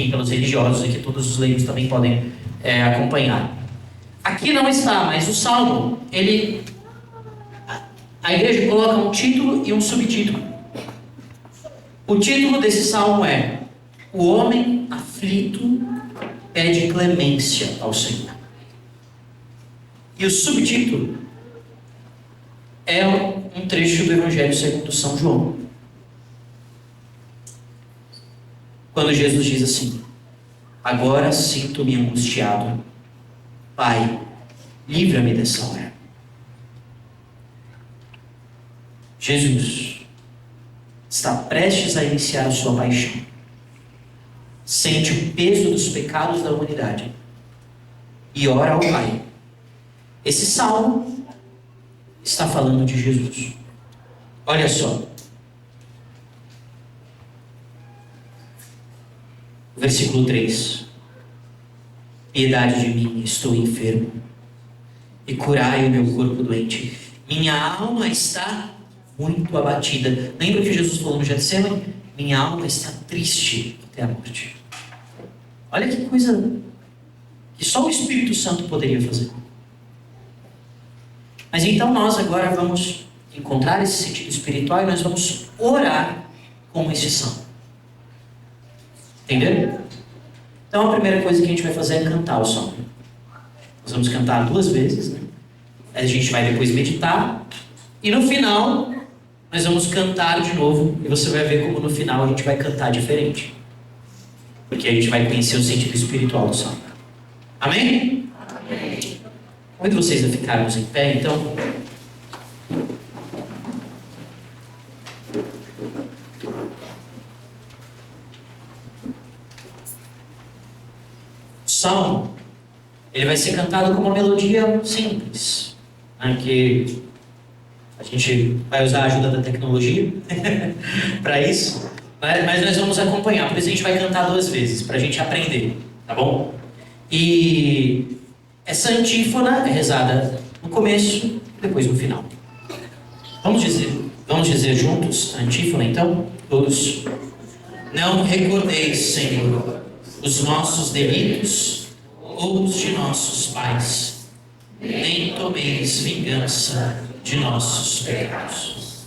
enfim, pelos religiosos, e que todos os leigos também podem acompanhar. Aqui não está, mas o Salmo, a igreja coloca um título e um subtítulo. O título desse Salmo é: O homem aflito pede clemência ao Senhor. E o subtítulo é um trecho do Evangelho segundo São João, quando Jesus diz assim: agora sinto-me angustiado, Pai, livra-me dessa hora. Jesus está prestes a iniciar a sua paixão, sente o peso dos pecados da humanidade e ora ao Pai. Esse salmo está falando de Jesus. Olha só, versículo 3: piedade de mim, estou enfermo, e curai o meu corpo doente. Minha alma está muito abatida. Lembra que Jesus falou no Getsemane? Minha alma está triste até a morte. Olha que coisa que só o Espírito Santo poderia fazer. Mas então nós agora vamos encontrar esse sentido espiritual e nós vamos orar com esse salmo. Entenderam? Então a primeira coisa que a gente vai fazer é cantar o salmo. Nós vamos cantar 2 vezes, né? A gente vai depois meditar e no final nós vamos cantar de novo, e você vai ver como no final a gente vai cantar diferente, porque a gente vai conhecer o sentido espiritual do salmo. Amém? Amém. Convido vocês a ficarmos em pé, então. O salmo, ele vai ser cantado com uma melodia simples, né, que a gente vai usar a ajuda da tecnologia para isso, mas nós vamos acompanhar. Por isso a gente vai cantar 2 vezes, para a gente aprender, tá bom? E essa antífona é rezada no começo e depois no final. Vamos dizer juntos a antífona, então? Todos. Não recordeis, Senhor, os nossos delitos ou os de nossos pais, nem tomeis vingança de nossos pecados.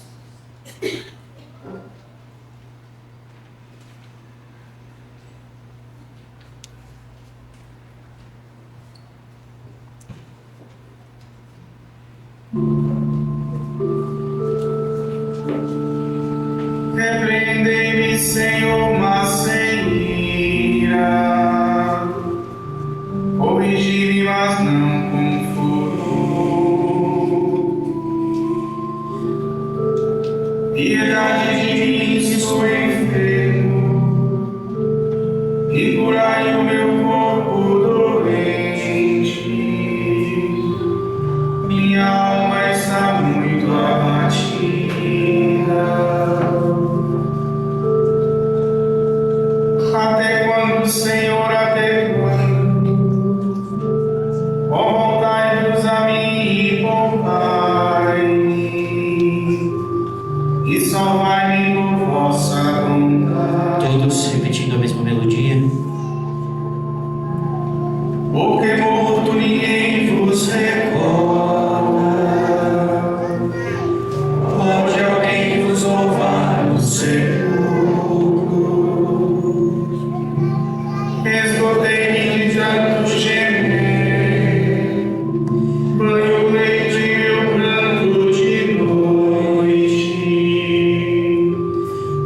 Repreendei-me, Senhor, mas sem ira, corrigi-me, mas não com furor. Piedade de mim, estou enfermo, e curai o meu corpo doente. Minha alma está muito abatida. Até quando, Senhor, até quando? Ó, voltai-vos a mim e poupai-me, e salvai-me por vossa bondade. Todos repetindo a mesma melodia. Porque morto ninguém vos recorda, pode alguém vos louvar no sepulcro. Esgotei-me de tanto gemer, banho leite meu pranto de noite.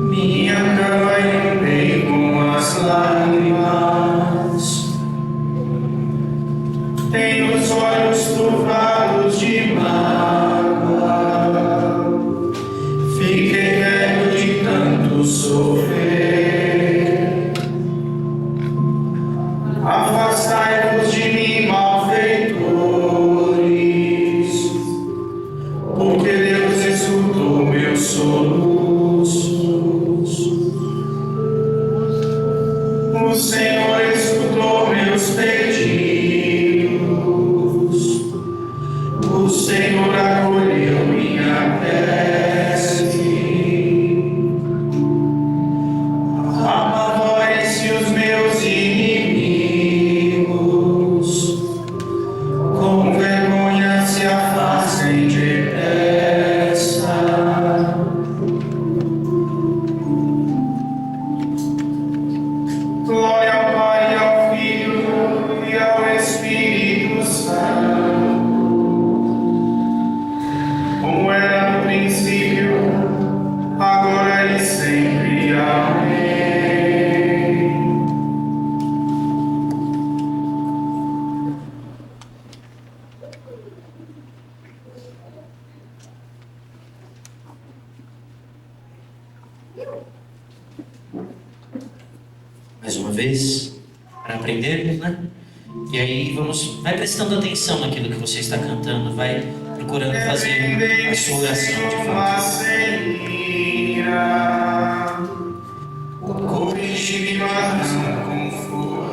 Minha cama limpei com as lágrimas. Tenho os olhos turvados de mágoa, fiquei velho de tanto sofrer. Afastai-vos de mim, malfeitores, porque Deus escutou meus soluços. O Senhor escutou meus pedidos, o Senhor acolheu minha prece. Apavore-se os meus Glória ao Pai, ao Filho e ao Espírito Santo, como era no princípio, agora e sempre. Amém. Mais uma vez, para aprender, né? E aí vai prestando atenção naquilo que você está cantando, vai procurando fazer a sua oração de fato. Corrige-me, mas não conforto.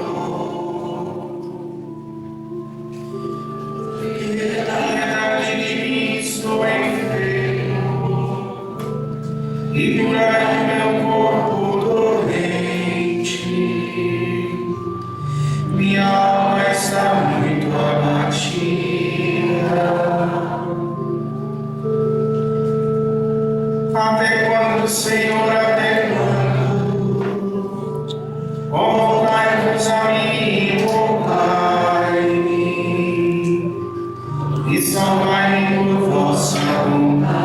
Piedade de mim, estou enfermo, e curar o meu corpo doente. Minha alma está muito abatida. Até quando, Senhor, até quando? Voltai-vos a mim, voltai-me, e salvai-me por vossa vontade.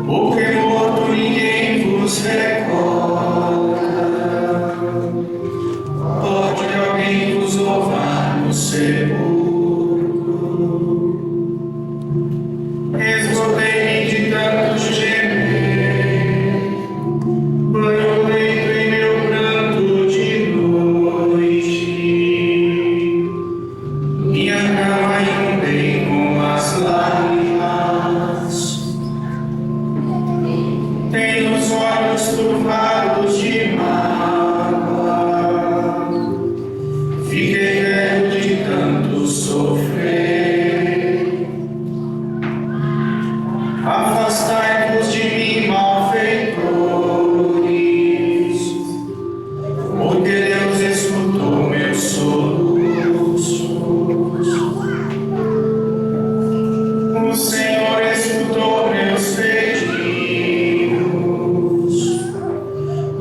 Porque morto ninguém vos recorda. Pode alguém vos louvar no sepulcro? Esgotei-me de tanto gemer, banho leito em meu pranto de noite. Minha cama inundei com as lágrimas. Tenho os olhos turvados de mágoa. Fiquei velho de tanto sofrer. Afastai-vos de mim, malfeitores, porque Deus escutou meus soluços. O Senhor escutou meus pedidos.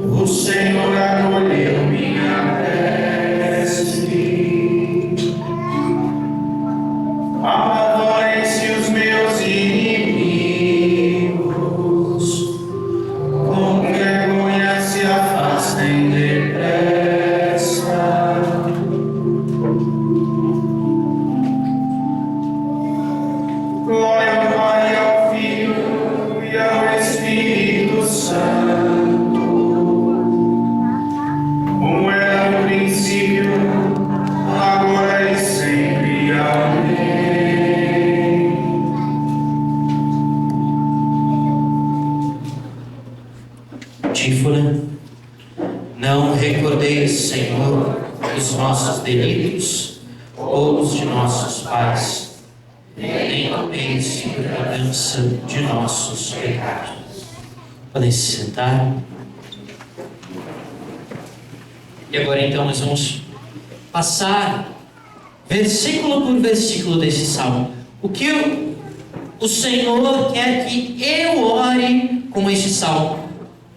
O Senhor acolheu minha prece. Apavorem-se os meus inimigos, com vergonha se afastem depressa. Glória ao Pai, ao Filho e ao Espírito Santo, como era no princípio, agora e sempre. Amém. Antífona. Não recordeis, Senhor, os nossos delitos ou os de nossos pais, nem tomeis por vingança de nossos pecados. Podem se sentar. E agora então nós vamos passar versículo por versículo desse salmo. O que o Senhor quer que eu ore com este salmo?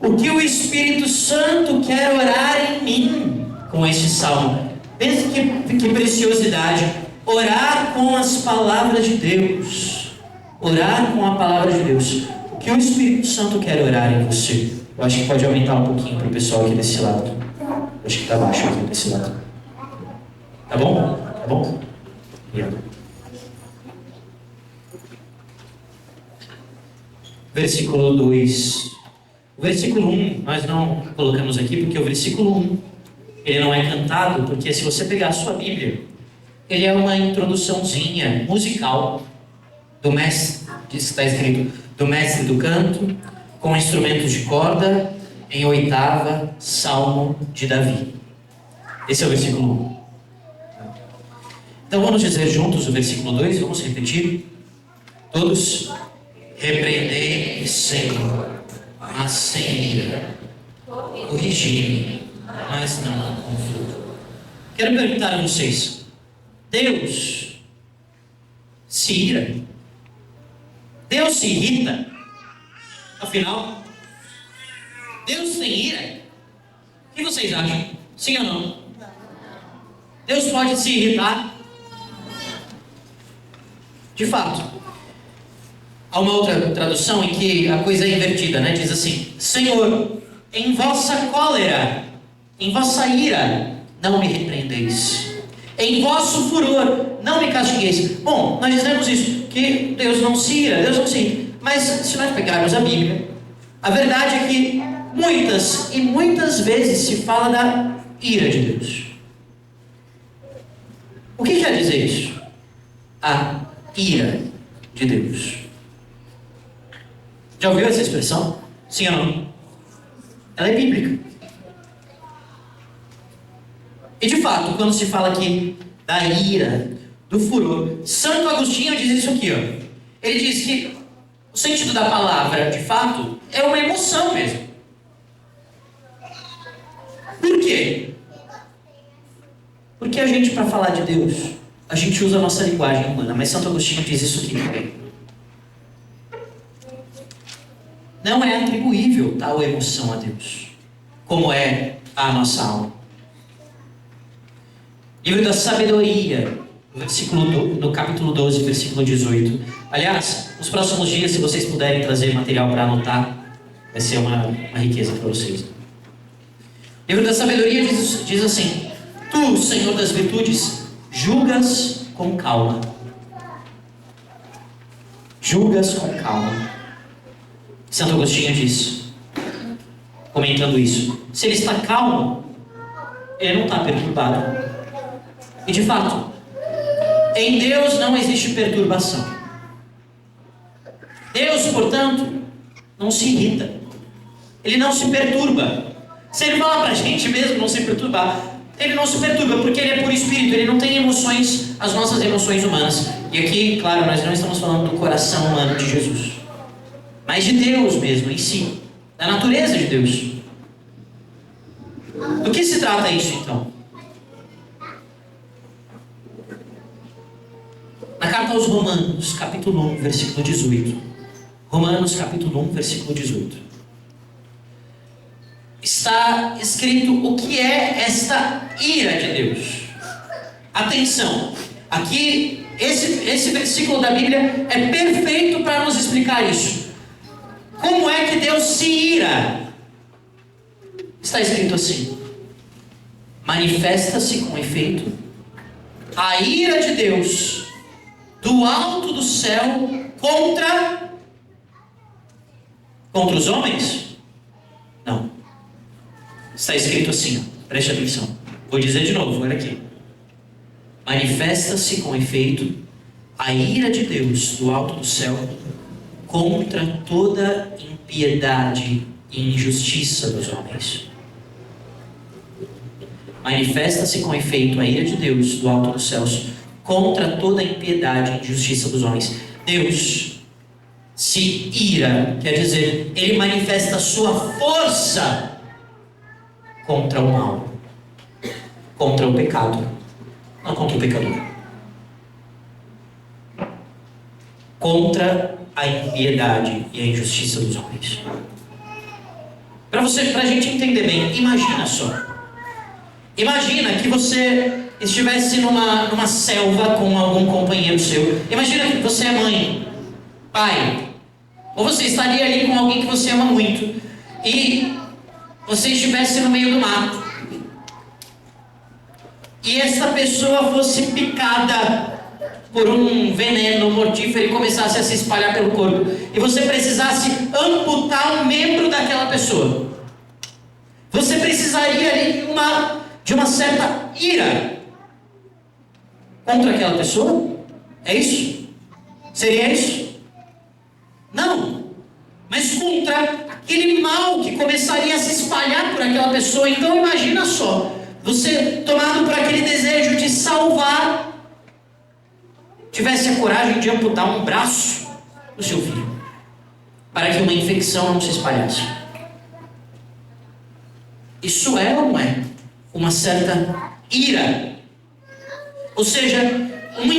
O que o Espírito Santo quer orar em mim com este salmo? Pense que preciosidade. Orar com as palavras de Deus. Orar com a palavra de Deus. O que o Espírito Santo quer orar em você? Eu acho que pode aumentar um pouquinho para o pessoal aqui desse lado. Eu acho que está baixo aqui desse lado. Tá bom? Tá bom? Obrigado. Versículo 2. O versículo 1 nós não colocamos aqui porque o versículo 1 ele não é cantado, porque se você pegar a sua Bíblia, ele é uma introduçãozinha musical do mestre, está escrito, do mestre do canto, com instrumentos de corda, em oitava, Salmo de Davi. Esse é o versículo 1. Então vamos dizer juntos o versículo 2, vamos repetir. Todos, repreendei-me, Senhor, mas sem ira, corrigi-me, mas não com furor. Quero perguntar a vocês, Deus se ira? Deus se irrita? Afinal, Deus tem ira? O que vocês acham? Sim ou não? Deus pode se irritar? De fato. Há uma outra tradução em que a coisa é invertida, né? Diz assim: Senhor, em vossa cólera, em vossa ira, não me repreendeis. Em vosso furor, não me castigueis. Bom, nós dizemos isso, que Deus não se ira, Deus não se irrita. Mas se nós pegarmos a Bíblia, a verdade é que muitas e muitas vezes se fala da ira de Deus. O que quer dizer isso? A ira de Deus. Já ouviu essa expressão? Sim ou não? Ela é bíblica. E de fato, quando se fala aqui da ira, do furor, Santo Agostinho diz isso aqui, ó. Ele diz que o sentido da palavra, de fato, é uma emoção mesmo. Por quê? Porque a gente, para falar de Deus, a gente usa a nossa linguagem humana, mas Santo Agostinho diz isso aqui também. Não é atribuível tal emoção a Deus, como é a nossa alma. Livro da Sabedoria, no capítulo 12, versículo 18. Aliás, nos próximos dias, se vocês puderem trazer material para anotar, vai ser uma riqueza para vocês. Livro da Sabedoria diz assim: Tu, Senhor das virtudes, julgas com calma. Julgas com calma. Santo Agostinho diz, comentando isso: se ele está calmo, ele não está perturbado. E de fato, em Deus não existe perturbação. Deus, portanto, não se irrita. Ele não se perturba. Se ele falar para a gente mesmo não se perturbar, ele não se perturba, porque ele é por espírito, ele não tem emoções, as nossas emoções humanas. E aqui, claro, nós não estamos falando do coração humano de Jesus, mas de Deus mesmo, em si, da natureza de Deus. Do que se trata isso, então? Na carta aos Romanos, capítulo 1, versículo 18. Romanos, capítulo 1, versículo 18. Está escrito o que é esta ira de Deus. Atenção, aqui, esse versículo da Bíblia é perfeito para nos explicar isso. Como é que Deus se ira? Está escrito assim: manifesta-se com efeito a ira de Deus do alto do céu contra os homens? Não. Está escrito assim, ó, preste atenção. Vou dizer de novo, olha aqui. Manifesta-se com efeito a ira de Deus do alto do céu contra toda impiedade e injustiça dos homens. Manifesta-se com efeito a ira de Deus do alto dos céus contra toda impiedade e injustiça dos homens. Deus se ira, quer dizer, ele manifesta a sua força contra o mal, contra o pecado, não contra o pecador, contra a impiedade e a injustiça dos homens. Para a gente entender bem, imagina só. Imagina que você estivesse numa selva com algum companheiro seu. Imagina que você é mãe, pai, ou você estaria ali com alguém que você ama muito e você estivesse no meio do mato e essa pessoa fosse picada por um veneno mortífero e começasse a se espalhar pelo corpo e você precisasse amputar um membro daquela pessoa. Você precisaria ali de uma certa ira contra aquela pessoa? É isso? Seria isso? Não. Mas contra aquele mal que começaria a se espalhar por aquela pessoa. Então imagina só, você tomado por aquele desejo de salvar, tivesse a coragem de amputar um braço do seu filho, para que uma infecção não se espalhasse. Isso é ou não é uma certa ira? Ou seja, um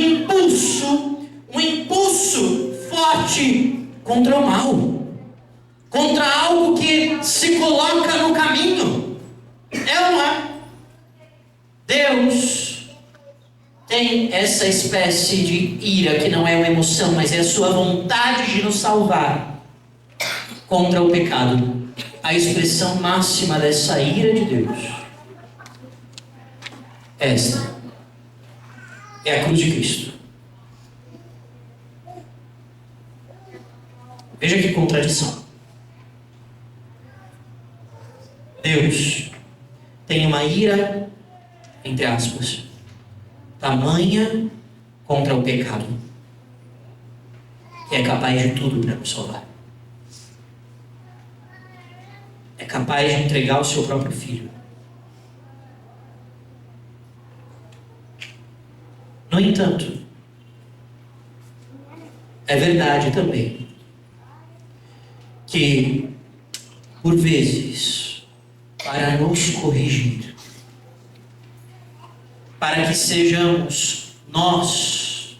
impulso forte contra o mal, contra algo que se coloca tem essa espécie de ira, que não é uma emoção, mas é a sua vontade de nos salvar contra o pecado. A expressão máxima dessa ira de Deus, esta é a cruz de Cristo. Veja que contradição. Deus tem uma ira, entre aspas, tamanha contra o pecado, que é capaz de tudo para nos salvar. É capaz de entregar o seu próprio filho. No entanto, é verdade também que, por vezes, para nos corrigir, para que sejamos nós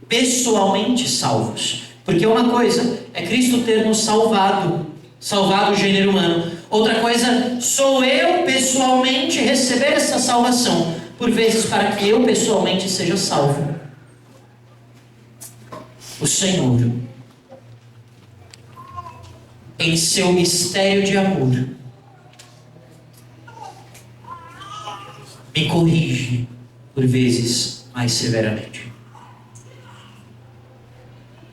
pessoalmente salvos. Porque uma coisa é Cristo ter nos salvado o gênero humano. Outra coisa, sou eu pessoalmente receber essa salvação. Por vezes, para que eu pessoalmente seja salvo, o Senhor, em seu mistério de amor, me corrige, por vezes, mais severamente.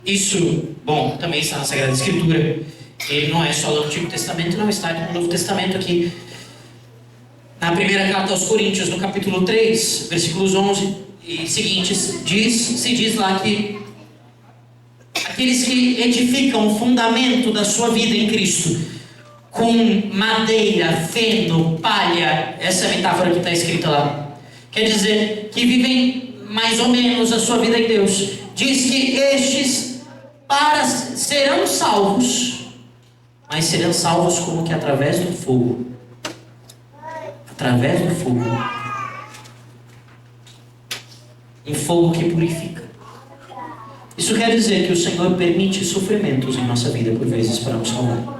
Isso, bom, também está na Sagrada Escritura. Ele não é só no Antigo Testamento, não, está no Novo Testamento aqui. Na primeira carta aos Coríntios, no capítulo 3, versículos 11 e seguintes, se diz lá que aqueles que edificam o fundamento da sua vida em Cristo com madeira, feno, palha, essa é a metáfora que está escrita lá, quer dizer que vivem mais ou menos a sua vida em Deus. Diz que estes serão salvos, mas serão salvos como que através do fogo. Através do fogo. Um fogo que purifica. Isso quer dizer que o Senhor permite sofrimentos em nossa vida por vezes para nos salvar.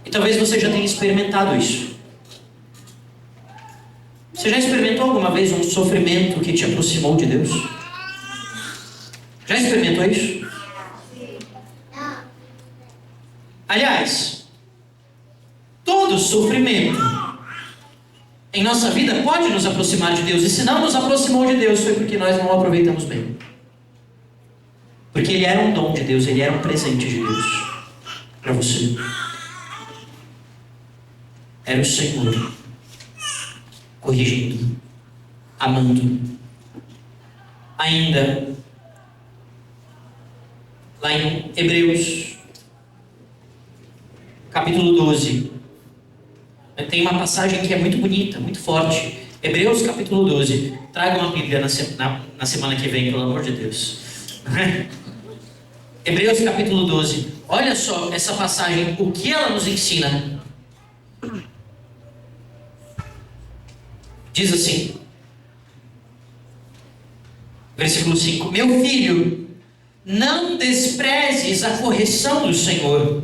E talvez você já tenha experimentado isso. Você já experimentou alguma vez um sofrimento que te aproximou de Deus? Já experimentou isso? Aliás, todo sofrimento em nossa vida pode nos aproximar de Deus. E se não nos aproximou de Deus, foi porque nós não o aproveitamos bem. Porque ele era um dom de Deus, ele era um presente de Deus para você. Era o Senhor corrigindo, amando. Ainda lá em Hebreus capítulo 12, tem uma passagem que é muito bonita, muito forte. Hebreus capítulo 12. Traga uma Bíblia na semana que vem, pelo amor de Deus. Hebreus capítulo 12. Olha só essa passagem, o que ela nos ensina. Diz assim, versículo 5: Meu filho, não desprezes a correção do Senhor.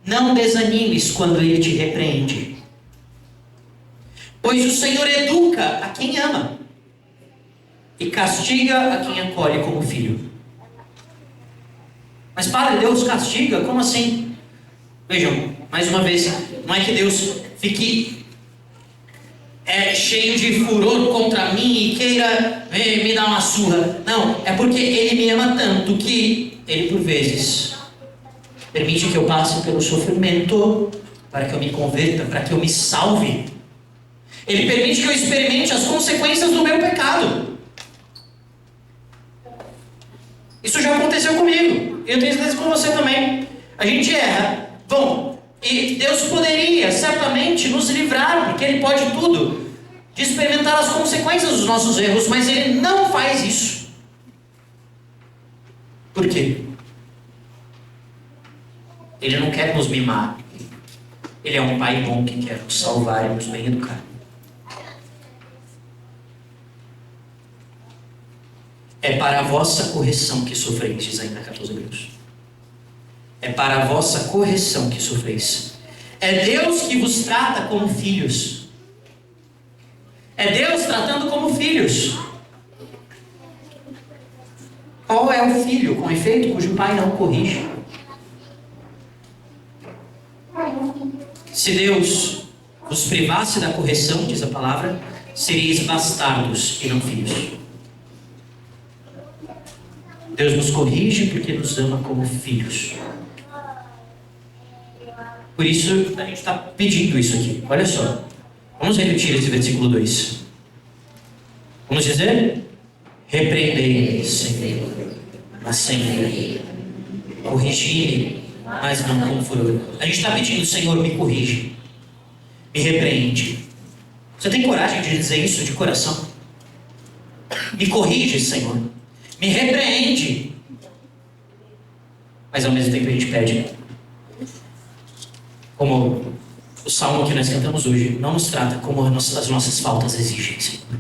Não desanimes quando Ele te repreende. Pois o Senhor educa a quem ama e castiga a quem acolhe como filho. Mas Padre, Deus castiga? Como assim? Vejam, mais uma vez, não é que Deus fique cheio de furor contra mim e queira me dar uma surra. Não, é porque Ele me ama tanto que Ele por vezes permite que eu passe pelo sofrimento para que eu me converta, para que eu me salve. Ele permite que eu experimente as consequências do meu pecado. Isso já aconteceu comigo. Eu tenho certeza com você também. A gente erra. Bom, e Deus poderia certamente nos livrar, porque Ele pode tudo, de experimentar as consequências dos nossos erros, mas Ele não faz isso. Por quê? Ele não quer nos mimar. Ele é um pai bom que quer nos salvar e nos bem educar. É para a vossa correção que sofreis, diz ainda 14 Hebreus. É para a vossa correção que sofreis. É Deus que vos trata como filhos. É Deus tratando como filhos. Qual é o filho, com efeito, cujo pai não corrige? Se Deus vos privasse da correção, diz a palavra, seríeis bastardos e não filhos. Deus nos corrige porque nos ama como filhos. Por isso, a gente está pedindo isso aqui. Olha só. Vamos repetir esse versículo 2. Vamos dizer? Repreendei-me, Senhor, mas sempre. Corrigi-me, mas não com furor. A gente está pedindo, Senhor, me corrige. Me repreende. Você tem coragem de dizer isso de coração? Me corrige, Senhor. Me repreende. Mas ao mesmo tempo a gente pede, como o salmo que nós cantamos hoje, não nos trata como as nossas faltas exigem, Senhor.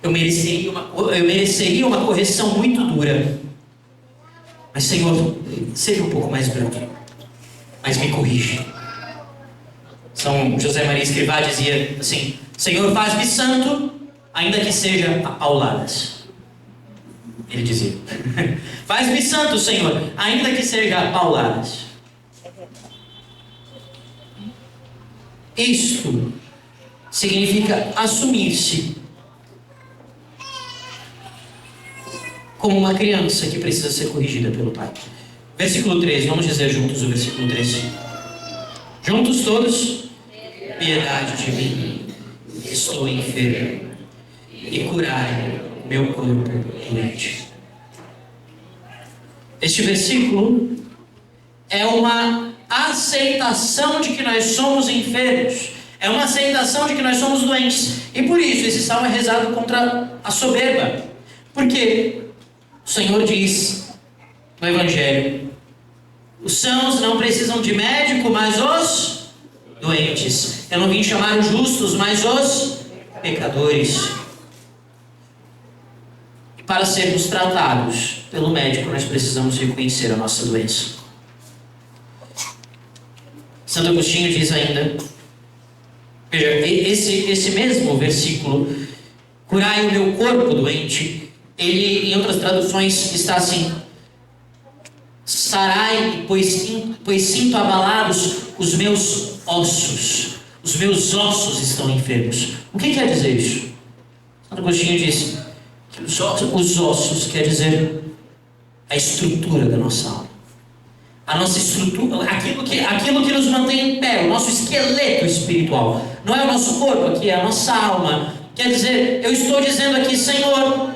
Eu mereceria uma correção muito dura. Mas, Senhor, seja um pouco mais brando. Mas me corrige. São José Maria Escrivá dizia assim: Senhor, faz-me santo, ainda que seja a pauladas. Ele dizia: faz-me santo, Senhor, ainda que seja a pauladas. Isto significa assumir-se como uma criança que precisa ser corrigida pelo pai. Versículo 13, vamos dizer juntos o versículo 13. Juntos todos: piedade de mim, estou enfermo, e curai meu corpo doente. Este versículo é uma aceitação de que nós somos enfermos. É uma aceitação de que nós somos doentes. E por isso esse salmo é rezado contra a soberba. Porque o Senhor diz no Evangelho: os sãos não precisam de médico, mas os doentes. Eu não vim chamar os justos, mas os pecadores. E para sermos tratados pelo médico, nós precisamos reconhecer a nossa doença. Santo Agostinho diz ainda, veja, esse mesmo versículo, curai o meu corpo doente, ele em outras traduções está assim: sarai, pois sinto abalados os meus ossos estão enfermos. O que quer dizer isso? Santo Agostinho diz que os ossos quer dizer a estrutura da nossa alma. A nossa estrutura, aquilo que nos mantém em pé, o nosso esqueleto espiritual. Não é o nosso corpo aqui, é a nossa alma. Quer dizer, eu estou dizendo aqui: Senhor,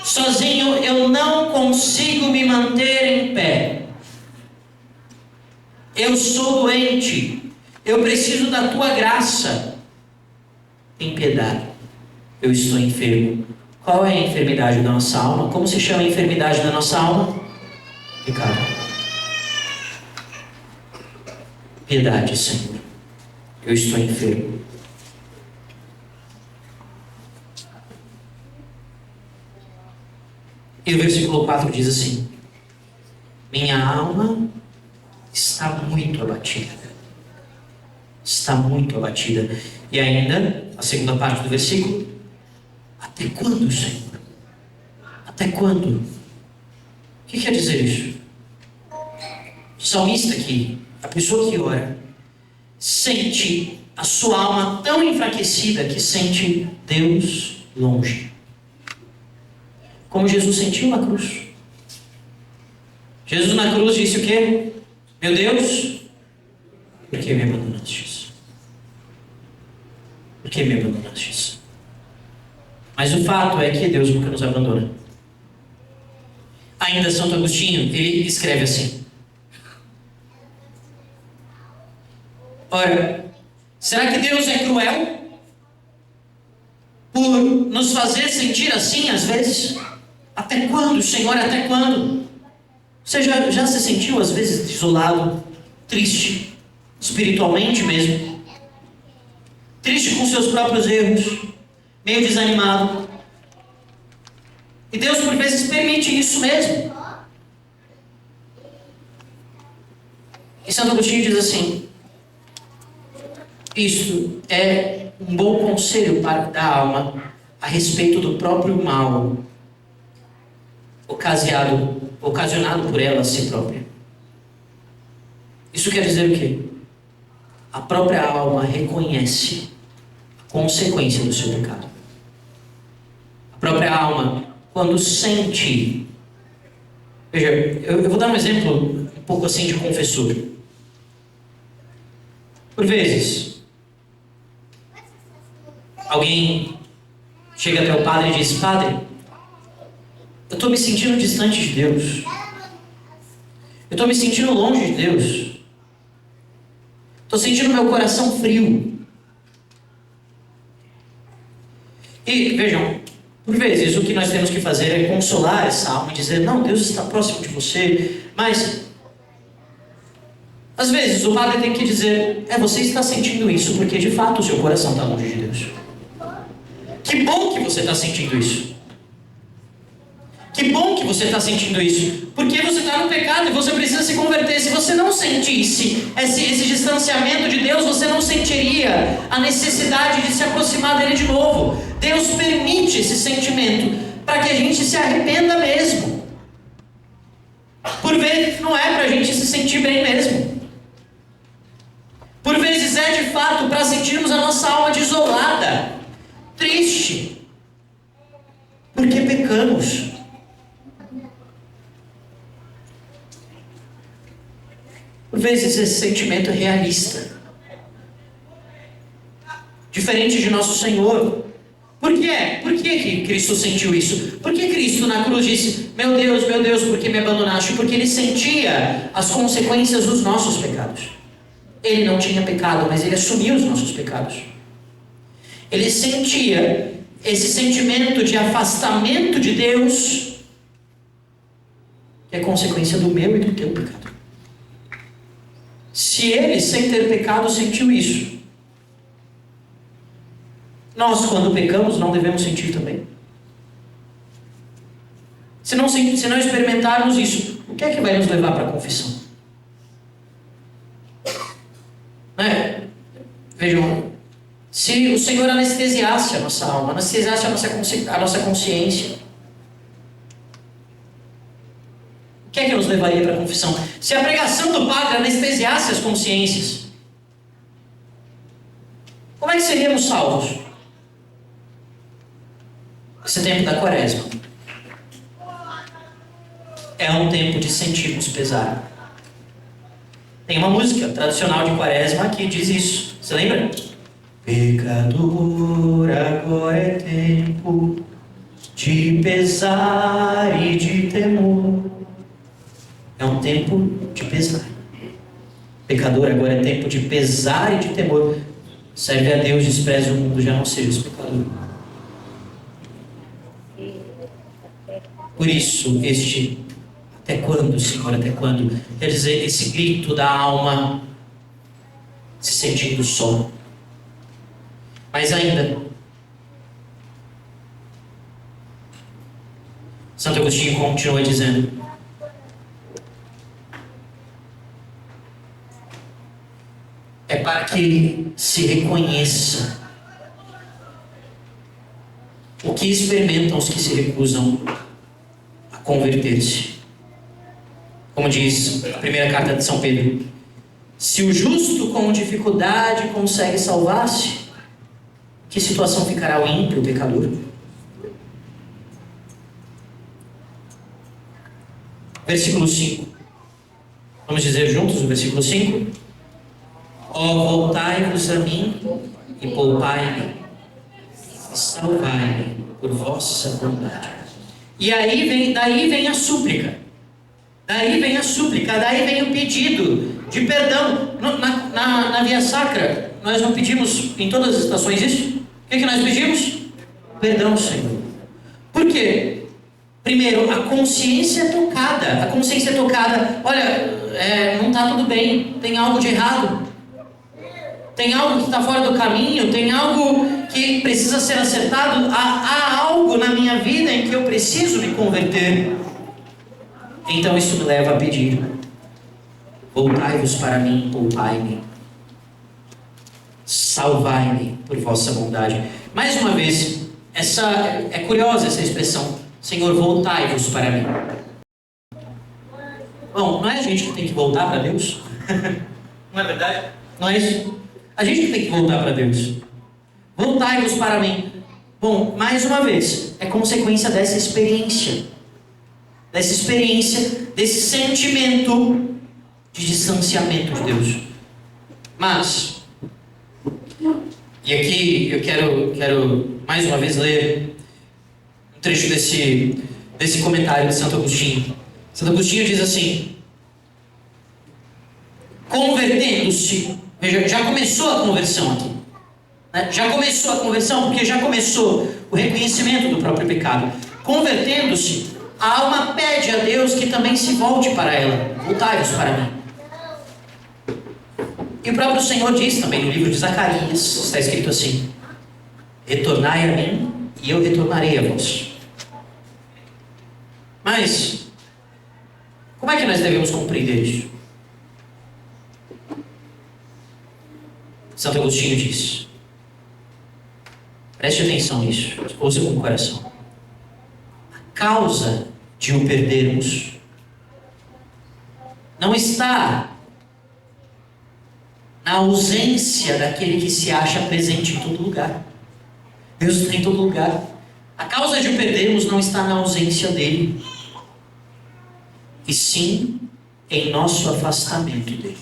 sozinho eu não consigo me manter em pé. Eu sou doente. Eu preciso da tua graça. Tem piedade. Eu estou enfermo. Qual é a enfermidade da nossa alma? Como se chama a enfermidade da nossa alma? Pecado. Piedade, Senhor. Eu estou enfermo. E o versículo 4 diz assim: minha alma está muito abatida. Está muito abatida. E ainda, a segunda parte do versículo: até quando, Senhor? Até quando? O que quer dizer isso? O salmista aqui, a pessoa que ora, sente a sua alma tão enfraquecida que sente Deus longe. Como Jesus sentiu na cruz. Jesus na cruz disse o quê? Meu Deus, por que me abandonastes? Por que me abandonastes? Mas o fato é que Deus nunca nos abandona. Ainda Santo Agostinho, ele escreve assim: ora, será que Deus é cruel por nos fazer sentir assim às vezes? Até quando, Senhor, até quando? Você já se sentiu às vezes isolado, triste, espiritualmente mesmo? Triste com seus próprios erros, meio desanimado? E Deus por vezes permite isso mesmo. E Santo Agostinho diz assim: isto é um bom conselho da alma a respeito do próprio mal ocasionado por ela a si própria. Isso quer dizer o quê? A própria alma reconhece a consequência do seu pecado. A própria alma, quando sente... Veja, eu vou dar um exemplo um pouco assim de confessor. Por vezes, alguém chega até o padre e diz: Padre, eu estou me sentindo distante de Deus. Eu estou me sentindo longe de Deus. Estou sentindo meu coração frio. E vejam, por vezes o que nós temos que fazer é consolar essa alma e dizer: não, Deus está próximo de você. Mas às vezes o padre tem que dizer: você está sentindo isso porque de fato o seu coração está longe de Deus. Que bom que você está sentindo isso. Que bom que você está sentindo isso, porque você está no pecado e você precisa se converter. Se você não sentisse esse distanciamento de Deus, você não sentiria a necessidade de se aproximar dele de novo. Deus permite esse sentimento para que a gente se arrependa mesmo. Por vezes não é para a gente se sentir bem mesmo. Por vezes é de fato para sentirmos a nossa alma desolada, triste, porque pecamos. Por vezes esse sentimento é realista, diferente de nosso Senhor. Por quê? Por que Cristo sentiu isso? Por que Cristo na cruz disse: meu Deus, por que me abandonaste? Porque Ele sentia as consequências dos nossos pecados. Ele não tinha pecado, mas Ele assumiu os nossos pecados. Ele sentia esse sentimento de afastamento de Deus, que é consequência do meu e do teu pecado. Se Ele, sem ter pecado, sentiu isso, nós, quando pecamos, não devemos sentir também? Se não experimentarmos isso, o que é que vai nos levar para a confissão? Vejam, se o Senhor anestesiasse a nossa alma, anestesiasse a nossa consciência, o que é que nos levaria para a confissão? Se a pregação do padre anestesiasse as consciências, como é que seríamos salvos? Esse tempo da quaresma é um tempo de sentirmos pesar. Tem uma música tradicional de quaresma que diz isso. Você lembra? Pecador, agora é tempo de pesar e de temor. É um tempo de pesar. Pecador, agora é tempo de pesar e de temor. Serve a Deus, despreza o mundo, já não sejas pecador. Por isso, até quando, Senhor, até quando? Quer dizer, esse grito da alma se sentindo só. Mas ainda, Santo Agostinho continua dizendo: é para que se reconheça o que experimentam os que se recusam a converter-se. Como diz a primeira carta de São Pedro: se o justo com dificuldade consegue salvar-se, que situação ficará o ímpio, o pecador? Versículo 5. Vamos dizer juntos o versículo 5? Ó, voltai-vos a mim e poupai-me, e salvai-me por vossa bondade. E daí vem a súplica. Daí vem o pedido de perdão. Na Via Sacra, nós não pedimos em todas as estações isso? O que nós pedimos? Perdão, Senhor. Por quê? Primeiro, a consciência é tocada. Olha, não está tudo bem, tem algo de errado. Tem algo que está fora do caminho, tem algo que precisa ser acertado. Há algo na minha vida em que eu preciso me converter. Então isso me leva a pedir: voltai-vos para mim, poupai-me, salvai-me por vossa bondade. Mais uma vez, é curiosa essa expressão, Senhor, voltai-vos para mim. Bom, não é a gente que tem que voltar para Deus? Não é verdade? Não é isso? A gente que tem que voltar para Deus. Voltai-vos para mim. Bom, mais uma vez, é consequência dessa experiência. Desse sentimento de distanciamento de Deus. Mas, e aqui eu quero mais uma vez ler um trecho desse comentário de Santo Agostinho. Santo Agostinho diz assim: convertendo-se, veja, já começou a conversão aqui. Né? Já começou a conversão, porque já começou o reconhecimento do próprio pecado. Convertendo-se, a alma pede a Deus que também se volte para ela. Voltai-vos para mim. E o próprio Senhor diz também no livro de Zacarias, está escrito assim: retornai a mim e eu retornarei a vós. Mas, como é que nós devemos compreender isso? Santo Agostinho diz, preste atenção nisso, ouça com o coração. A causa de o perdermos não está na ausência daquele que se acha presente em todo lugar. Deus está em todo lugar. A causa de o perdermos não está na ausência dele, e sim em nosso afastamento dele.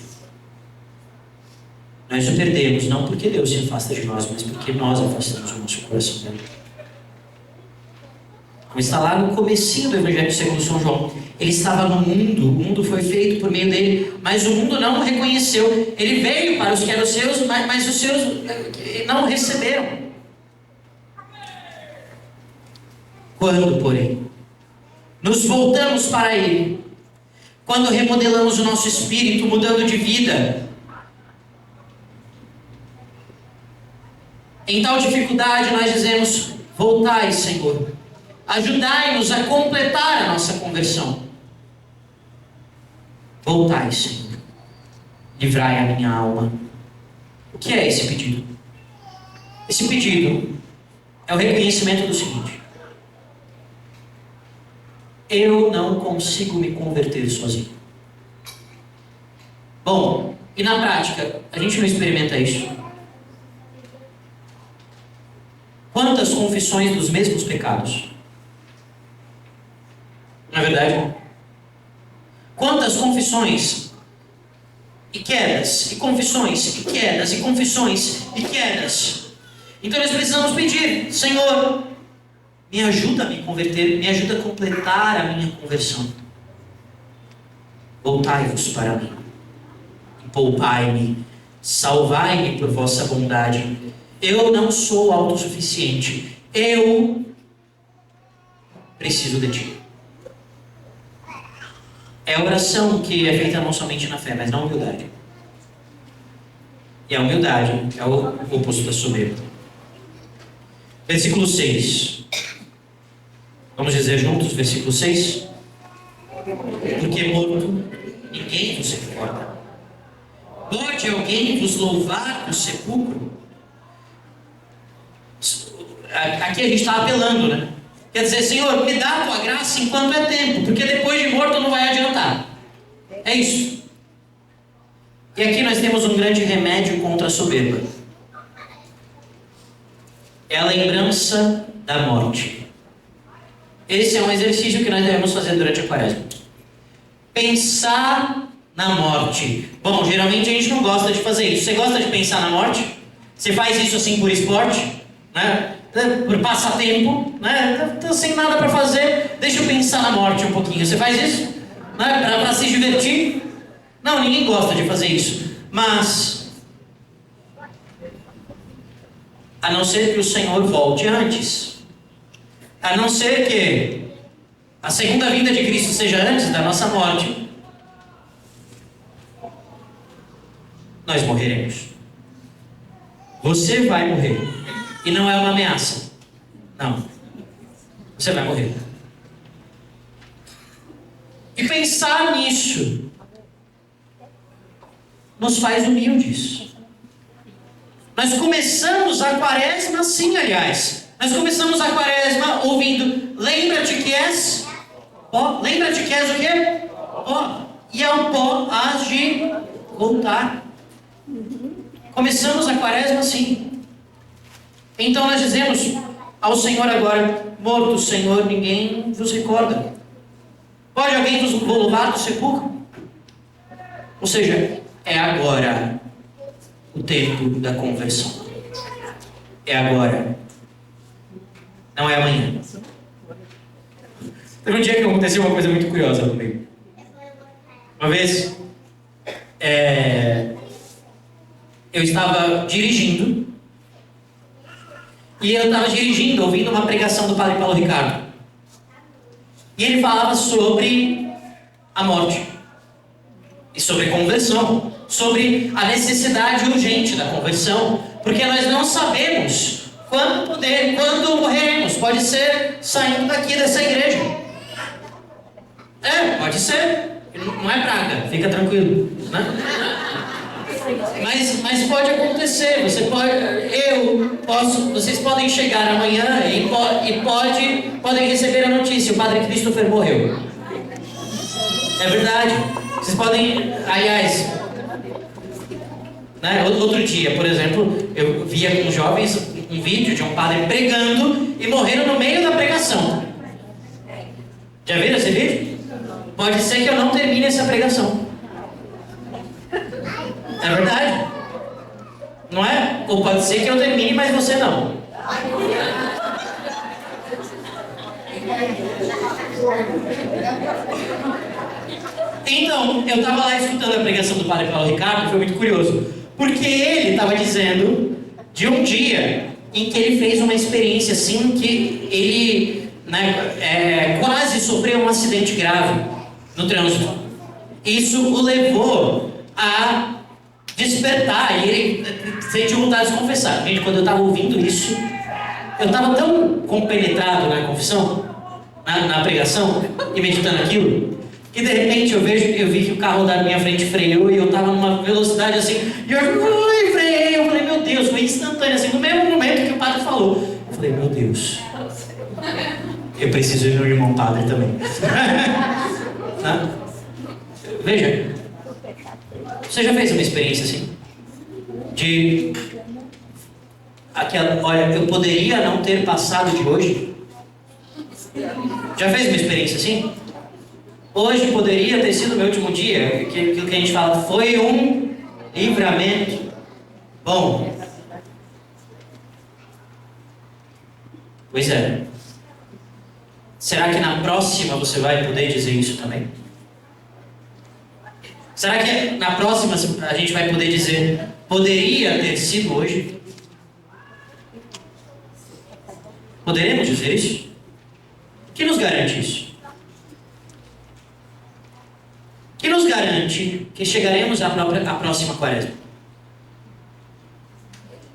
Nós o perdemos não porque Deus se afasta de nós, mas porque nós afastamos o nosso coração dele. Como está lá no comecinho do Evangelho segundo São João, ele estava no mundo, o mundo foi feito por meio dele, mas o mundo não o reconheceu. Ele veio para os que eram seus, mas os seus não o receberam. Quando, porém, nos voltamos para ele, quando remodelamos o nosso espírito, mudando de vida, em tal dificuldade nós dizemos: voltai, Senhor, ajudai-nos a completar a nossa conversão. Voltai, Senhor, livrai a minha alma. O que é esse pedido? Esse pedido é o reconhecimento do seguinte: eu não consigo me converter sozinho. Bom, e na prática, a gente não experimenta isso? Quantas confissões dos mesmos pecados? Não é verdade? Quantas confissões e quedas, e confissões, e quedas, e confissões, e quedas. Então nós precisamos pedir: Senhor, me ajuda a me converter, me ajuda a completar a minha conversão. Voltai-vos para mim, e poupai-me, salvai-me por vossa bondade. Eu não sou autossuficiente, eu preciso de ti. É a oração que é feita não somente na fé, mas na humildade. E a humildade é o oposto da soberba. Versículo 6. Vamos dizer juntos, versículo 6? Porque morto, ninguém vos recorda. Pode alguém vos louvar no sepulcro? Aqui a gente está apelando, né? Quer dizer, Senhor, me dá a tua graça enquanto é tempo, porque depois de morto não vai adiantar. É isso. E aqui nós temos um grande remédio contra a soberba. É a lembrança da morte. Esse é um exercício que nós devemos fazer durante a quaresma. Pensar na morte. Bom, geralmente a gente não gosta de fazer isso. Você gosta de pensar na morte? Você faz isso assim por esporte? Né? Por passatempo? Né? Tô sem nada para fazer, deixa eu pensar na morte um pouquinho. Você faz isso? Né? Para se divertir? Não, ninguém gosta de fazer isso. Mas, a não ser que o Senhor volte antes, a não ser que a segunda vinda de Cristo seja antes da nossa morte, nós morreremos. Você vai morrer. E não é uma ameaça. Não. Você vai morrer. E pensar nisso nos faz humildes. Nós começamos a quaresma assim, aliás. Nós começamos a quaresma ouvindo: lembra-te que és pó. Lembra-te que és o quê? Pó. E ao pó hás de voltar. Começamos a quaresma assim. Então nós dizemos ao Senhor agora: morto, Senhor, ninguém vos recorda. Pode alguém vos louvar do sepulcro? Ou seja, é agora o tempo da conversão. É agora. Não é amanhã. Teve um dia que aconteceu uma coisa muito curiosa comigo. Uma vez, eu estava dirigindo. E eu estava dirigindo, ouvindo uma pregação do Padre Paulo Ricardo. E ele falava sobre a morte. E sobre conversão. Sobre a necessidade urgente da conversão. Porque nós não sabemos quando morreremos. Pode ser saindo daqui dessa igreja. Pode ser. Não é praga, fica tranquilo, né? Mas pode acontecer. Vocês podem chegar amanhã e podem receber a notícia: o Padre Christopher morreu. É verdade. Vocês podem, aliás, né, outro dia, por exemplo, eu via com jovens um vídeo de um padre pregando e morrendo no meio da pregação. Já viram esse vídeo? Pode ser que eu não termine essa pregação. É verdade? Não é? Ou pode ser que eu termine, mas você não. Então, eu estava lá escutando a pregação do Padre Paulo Ricardo, foi muito curioso. Porque ele estava dizendo de um dia em que ele fez uma experiência assim, que ele quase sofreu um acidente grave no trânsito. Isso o levou a despertar, e ele sentiu vontade de se confessar. Gente, quando eu estava ouvindo isso, eu estava tão compenetrado na confissão, na pregação, e meditando aquilo, que de repente eu vi que o carro da minha frente freou e eu estava numa velocidade assim, e eu freiei, eu falei: meu Deus, foi instantâneo, assim, no mesmo momento que o padre falou. Eu falei: meu Deus, eu preciso ir no irmão padre também. Veja, você já fez uma experiência assim? Olha, eu poderia não ter passado de hoje? Já fez uma experiência assim? Hoje poderia ter sido o meu último dia. Aquilo que a gente fala, foi um livramento bom. Pois é. Será que na próxima você vai poder dizer isso também? Será que na próxima a gente vai poder dizer: poderia ter sido hoje? Poderemos dizer isso? O que nos garante isso? O que nos garante que chegaremos à próxima quaresma?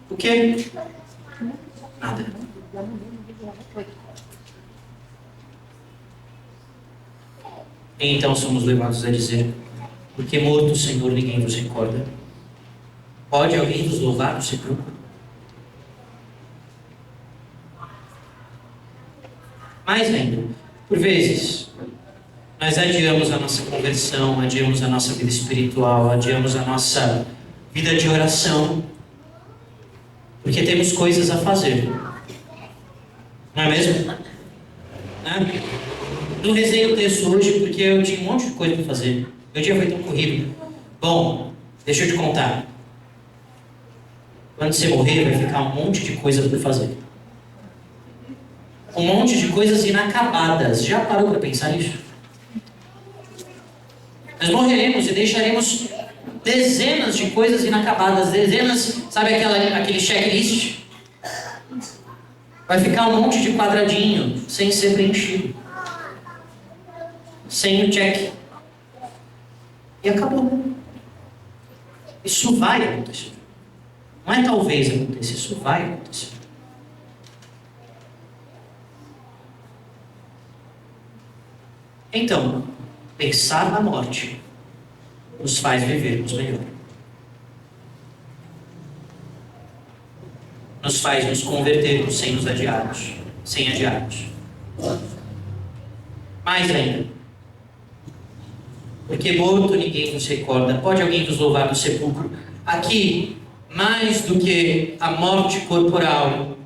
O quê? Nada. Então somos levados a dizer: porque morto, Senhor, ninguém vos recorda. Pode alguém vos louvar no sepulcro? Mais ainda, por vezes, nós adiamos a nossa conversão, adiamos a nossa vida espiritual, adiamos a nossa vida de oração, porque temos coisas a fazer. Não é mesmo? Não rezei o texto hoje porque eu tinha um monte de coisa para fazer. Meu dia foi tão corrido. Bom, deixa eu te contar. Quando você morrer, vai ficar um monte de coisa para fazer. Um monte de coisas inacabadas. Já parou para pensar nisso? Nós morreremos e deixaremos dezenas de coisas inacabadas. Dezenas, sabe aquele checklist? Vai ficar um monte de quadradinho sem ser preenchido. Sem o check. E acabou. Isso vai acontecer. Não é talvez aconteça, isso vai acontecer. Então, pensar na morte nos faz vivermos melhor. nos faz nos convertermos sem adiarmos. Mais ainda, porque morto ninguém nos recorda. Pode alguém nos louvar no sepulcro? Aqui, mais do que a morte corporal,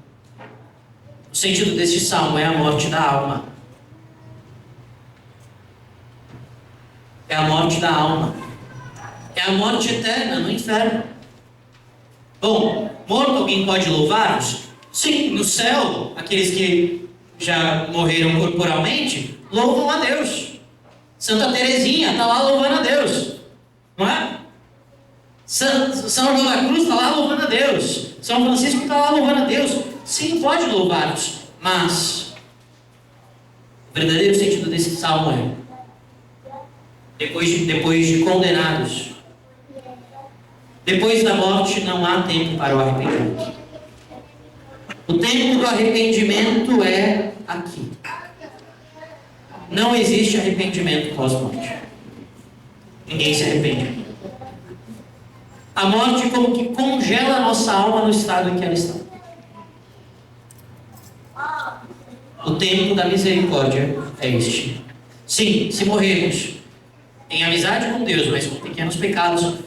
o sentido deste salmo é a morte da alma. É a morte da alma. É a morte eterna no inferno. Bom, morto alguém pode louvar-nos? Sim, no céu, aqueles que já morreram corporalmente louvam a Deus. Santa Teresinha está lá louvando a Deus, não é? São João da Cruz está lá louvando a Deus. São Francisco está lá louvando a Deus. Sim, pode louvar-nos, mas o verdadeiro sentido desse salmo é: depois de condenados, depois da morte, não há tempo para o arrependimento. O tempo do arrependimento é aqui. Não existe arrependimento pós-morte. Ninguém se arrepende. A morte como que congela a nossa alma no estado em que ela está. O tempo da misericórdia é este. Sim, se morrermos em amizade com Deus, mas com pequenos pecados,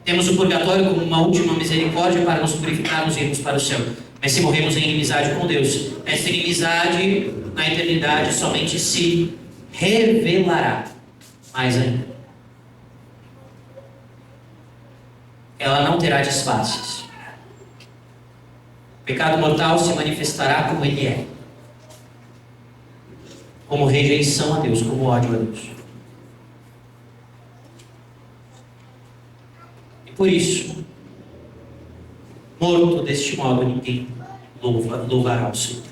temos o purgatório como uma última misericórdia para nos purificarmos e irmos para o céu. Mas se morremos em inimizade com Deus, essa inimizade na eternidade somente se revelará mais ainda. Ela não terá disfarces. O pecado mortal se manifestará como ele é. Como rejeição a Deus, como ódio a Deus. E por isso, morto deste modo, ninguém louvará o Senhor.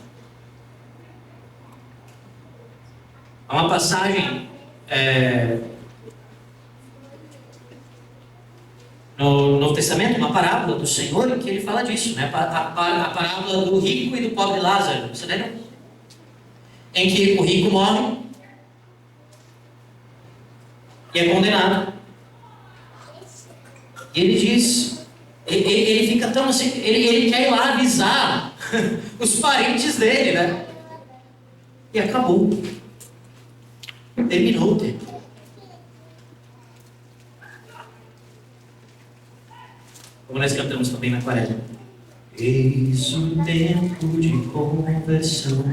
Há uma passagem no Novo Testamento, uma parábola do Senhor, em que ele fala disso, né? A parábola do rico e do pobre Lázaro. Você lembra? Em que o rico morre e é condenado. E ele diz, ele fica tão assim, ele quer ir lá avisar os parentes dele, né? E acabou. Terminou o tempo. Como nós cantamos também na Quaresma. Eis o tempo de conversão.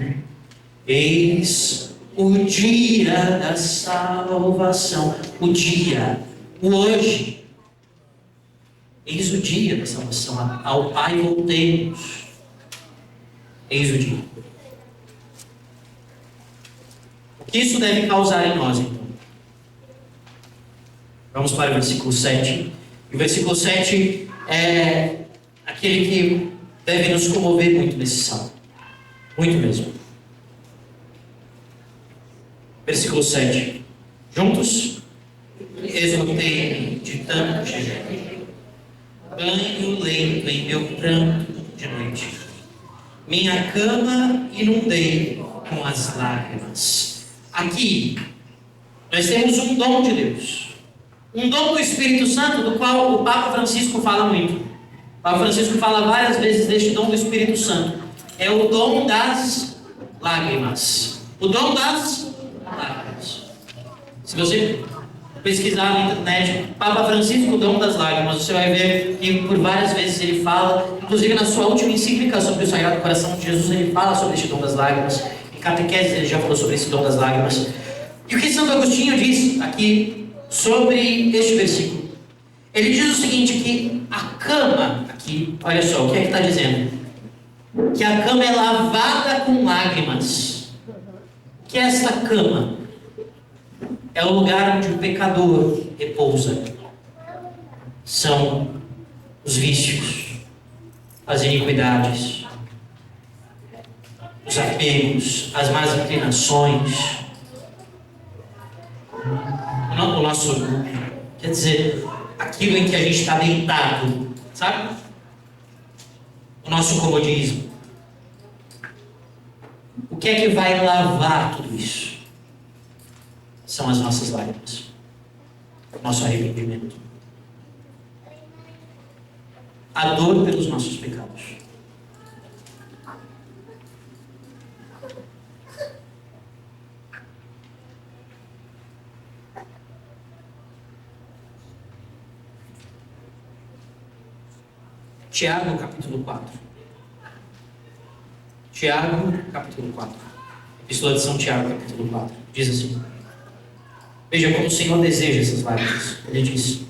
Eis o dia da salvação. O dia, o hoje. Eis o dia da salvação. Ao Pai voltemos. Eis o dia. O que isso deve causar em nós, então? Vamos para o versículo 7. E o versículo 7 é aquele que deve nos comover muito nesse salmo. Muito mesmo. Versículo 7. Juntos? Exultei de tanto jejuo. Banho lento em meu pranto de noite. Minha cama inundei com as lágrimas. Aqui, nós temos um dom de Deus. Um dom do Espírito Santo, do qual o Papa Francisco fala muito. O Papa Francisco fala várias vezes deste dom do Espírito Santo. É o dom das lágrimas. O dom das lágrimas. Se você pesquisar na internet, Papa Francisco, o dom das lágrimas, você vai ver que por várias vezes ele fala, inclusive na sua última encíclica sobre o Sagrado Coração de Jesus, ele fala sobre este dom das lágrimas. Em catequese ele já falou sobre esse dom das lágrimas. E o que Santo Agostinho diz aqui sobre este versículo? Ele diz o seguinte, que a cama, aqui, olha só, o que é que está dizendo? Que a cama é lavada com lágrimas. O que é esta cama? É o lugar onde o pecador repousa. São os vícios, as iniquidades, os apegos, as más inclinações, o nosso orgulho. Quer dizer, aquilo em que a gente está deitado, sabe? O nosso comodismo. O que é que vai lavar tudo isso? São as nossas lágrimas. O nosso arrependimento. A dor pelos nossos pecados. Tiago, capítulo 4. Tiago, capítulo 4. Epístola de São Tiago, capítulo 4. Diz assim: veja como o Senhor deseja essas lágrimas. Ele diz: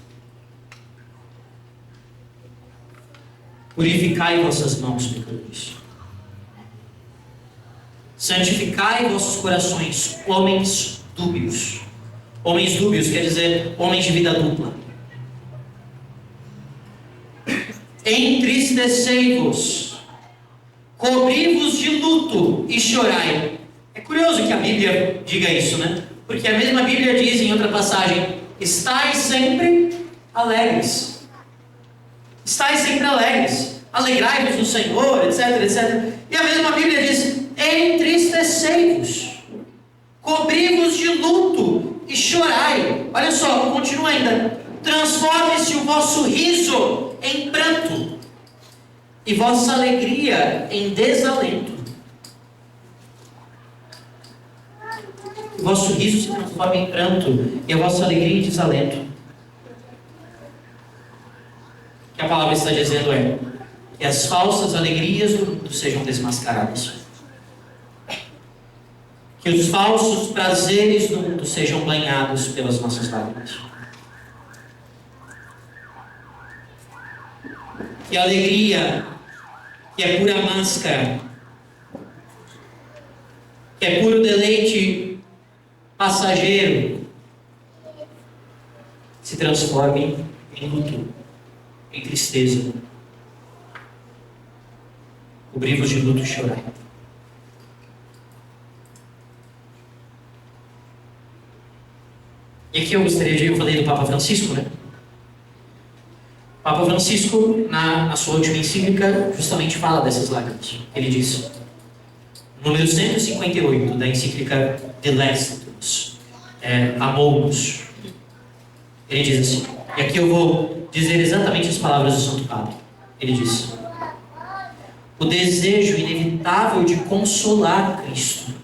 purificai vossas mãos, pecadores. Santificai vossos corações, homens dúbios. Homens dúbios quer dizer homens de vida dupla. Entristecei-vos, cobri-vos de luto e chorai. É curioso que a Bíblia diga isso, né? Porque a mesma Bíblia diz em outra passagem: estais sempre alegres. Estais sempre alegres. Alegrai-vos no Senhor, etc, etc. E a mesma Bíblia diz: entristecei-vos, cobri-vos de luto e chorai. Olha só, continua ainda: transforme-se o vosso riso em pranto e vossa alegria em desalento. O vosso riso se transforma em pranto e a vossa alegria em desalento. O que a palavra está dizendo é que as falsas alegrias do mundo sejam desmascaradas. Que os falsos prazeres do mundo sejam banhados pelas nossas lágrimas. Que a alegria, que é pura máscara, que é puro deleite passageiro, se transforme em luto, em tristeza. Cobri-vos de luto e chorai. E aqui eu gostaria de... Eu falei do Papa Francisco, né? O Papa Francisco, na sua última encíclica, justamente fala dessas lágrimas. Ele diz, número 158 da encíclica Delestus, Amou-nos. Ele diz assim, e aqui eu vou dizer exatamente as palavras do Santo Padre. Ele diz: o desejo inevitável de consolar Cristo.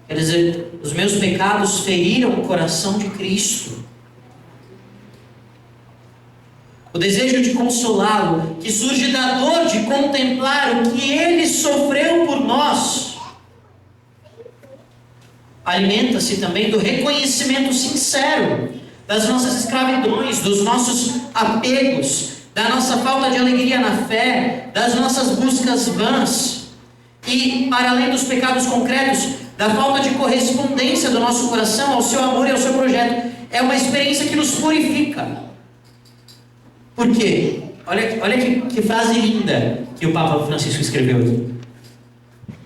Quer dizer, os meus pecados feriram o coração de Cristo. O desejo de consolá-lo, que surge da dor de contemplar o que Ele sofreu por nós, alimenta-se também do reconhecimento sincero das nossas escravidões, dos nossos apegos, da nossa falta de alegria na fé, das nossas buscas vãs e, para além dos pecados concretos, da falta de correspondência do nosso coração ao seu amor e ao seu projeto. É uma experiência que nos purifica. Por quê? Olha que frase linda que o Papa Francisco escreveu.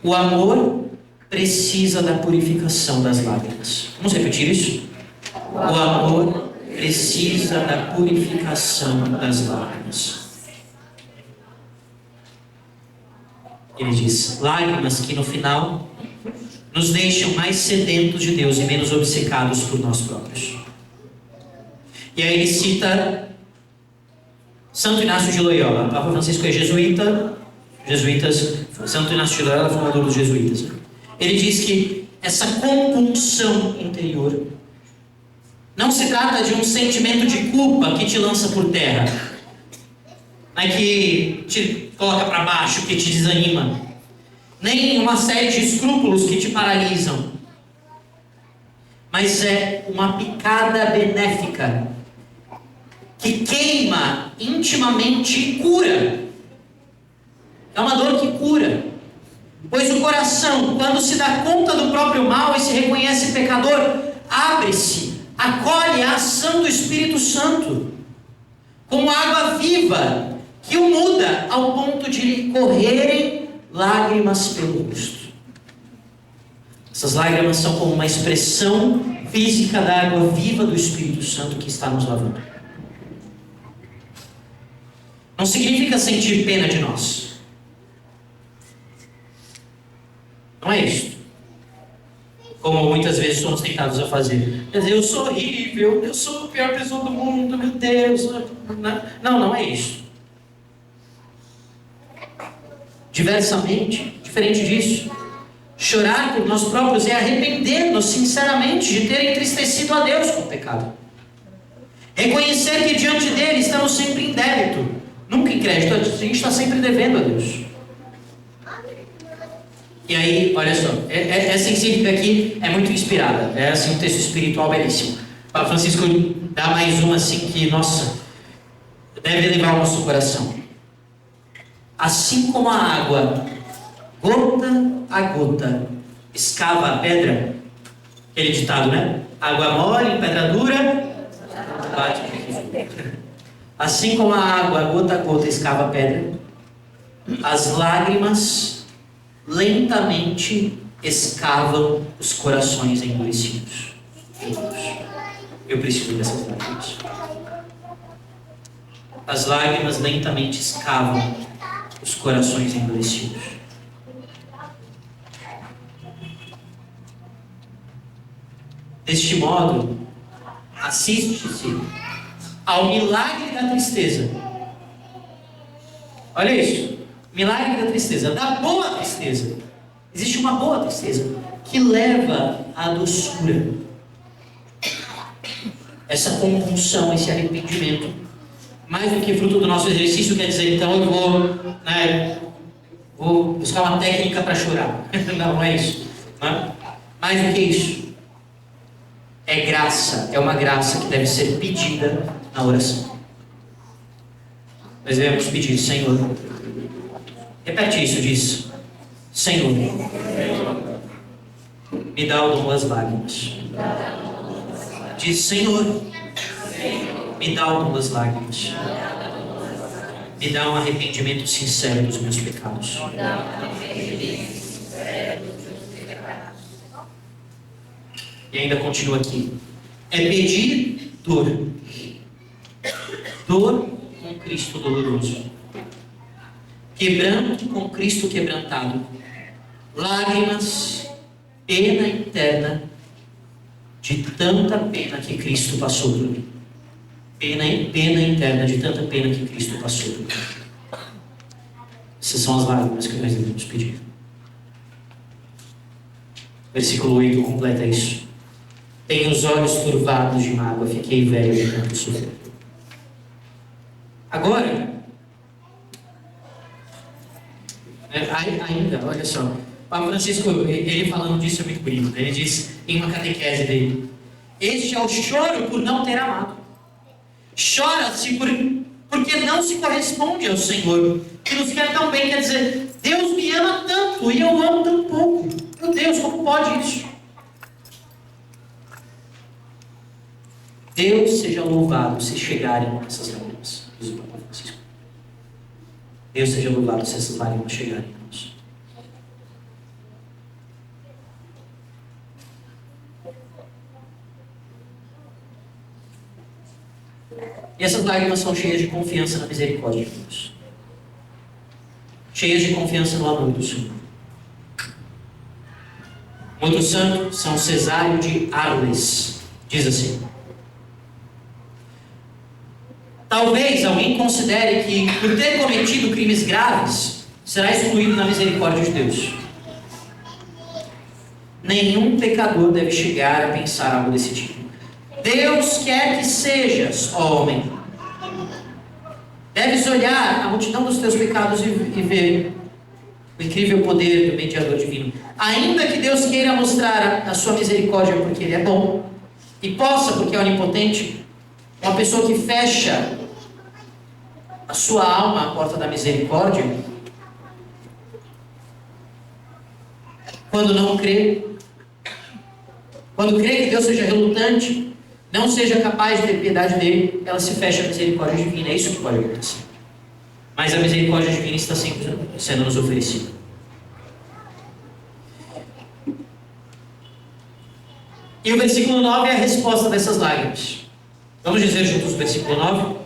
O amor precisa da purificação das lágrimas. Vamos repetir isso? O amor precisa da purificação das lágrimas. Ele diz, lágrimas que no final nos deixam mais sedentos de Deus e menos obcecados por nós próprios. E aí ele cita Santo Inácio de Loyola. O Papa Francisco é jesuíta, Santo Inácio de Loyola é fundador dos jesuítas. Ele diz que essa compulsão interior não se trata de um sentimento de culpa que te lança por terra, que te coloca para baixo, que te desanima, nem uma série de escrúpulos que te paralisam, mas é uma picada benéfica que queima intimamente e cura. É uma dor que cura, pois o coração, quando se dá conta do próprio mal e se reconhece pecador, abre-se, acolhe a ação do Espírito Santo como água viva que o muda ao ponto de lhe correrem lágrimas pelo rosto. Essas lágrimas são como uma expressão física da água viva do Espírito Santo que está nos lavando. Não significa sentir pena de nós. Não é isso. Como muitas vezes somos tentados a fazer. Quer dizer, eu sou horrível, eu sou a pior pessoa do mundo, meu Deus. Não é isso. Diversamente, diferente disso, chorar por nós próprios é arrepender-nos sinceramente de ter entristecido a Deus com o pecado. Reconhecer que diante dele estamos sempre em débito, Nunca em crédito, a gente está sempre devendo a Deus. E aí, olha só, essa encíclica aqui é muito inspirada, é assim um texto espiritual belíssimo. O Papa Francisco dá mais uma assim que, nossa, deve levar o nosso coração. Assim como a água, gota a gota, escava a pedra, aquele ditado, né? Água mole em pedra dura, bate. Assim como a água, gota a gota, escava a pedra, as lágrimas lentamente escavam os corações endurecidos. Eu preciso dessas lágrimas. As lágrimas lentamente escavam os corações endurecidos. Deste modo, assiste-se ao milagre da tristeza. Olha isso. Milagre da tristeza, da boa tristeza. Existe uma boa tristeza que leva à doçura. Essa compulsão, esse arrependimento, mais do que fruto do nosso exercício, quer dizer, então eu vou buscar uma técnica para chorar. Não é isso. Não é? Mais do que isso. É graça, é uma graça que deve ser pedida na oração. Nós devemos pedir, Senhor. Repete isso, diz: Senhor, me dá o dom das lágrimas. Diz: Senhor, me dá o dom das lágrimas. Me dá um arrependimento sincero dos meus pecados. E ainda continua aqui. É pedir dor. Dor com Cristo doloroso. Quebranto com Cristo quebrantado. Lágrimas, pena interna de tanta pena que Cristo passou por mim. Pena interna de tanta pena que Cristo passou por mim. Essas são as lágrimas que nós devemos pedir. Versículo 8 completa isso. Tenho os olhos turvados de mágoa, fiquei velho de tanto sofrer. Agora, ainda, olha só, o Papa Francisco, ele falando disso é muito bonito. Ele diz em uma catequese dele: este é o choro por não ter amado. Chora-se porque não se corresponde ao Senhor, que nos quer tão bem. Quer dizer, Deus me ama tanto e eu amo tão pouco. Meu Deus, como pode isso? Deus seja louvado se chegarem essas lágrimas, diz o Papa Francisco. Deus seja louvado se essas lágrimas chegarem a nós. E essas lágrimas são cheias de confiança na misericórdia de Deus. Cheias de confiança no amor do Senhor. Um outro santo, São Cesário de Arles, diz assim: talvez alguém considere que, por ter cometido crimes graves, será excluído da misericórdia de Deus. Nenhum pecador deve chegar a pensar algo desse tipo. Deus quer que sejas, ó homem. Deves olhar a multidão dos teus pecados e ver o incrível poder do mediador divino. Ainda que Deus queira mostrar a sua misericórdia porque Ele é bom, e possa, porque é onipotente, uma pessoa que fecha a sua alma à porta da misericórdia, quando não crê, quando crê que Deus seja relutante, não seja capaz de ter piedade dele, ela se fecha à misericórdia divina. É isso que pode acontecer. Mas a misericórdia divina está sempre sendo nos oferecida. E o versículo 9 é a resposta dessas lágrimas. Vamos dizer juntos o versículo 9?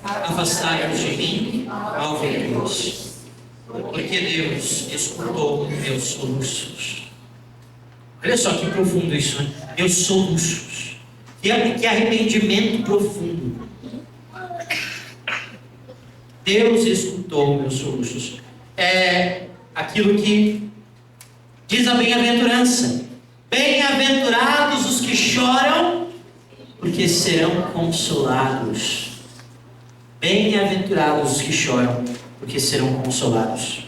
Afastai-vos de mim, malfeitores, porque Deus escutou meus soluços. Olha só que profundo isso, né? Meus soluços. Que arrependimento profundo. Deus escutou meus soluços. É aquilo que diz a bem-aventurança. Bem-aventurados os que choram, porque serão consolados. Bem-aventurados os que choram, porque serão consolados.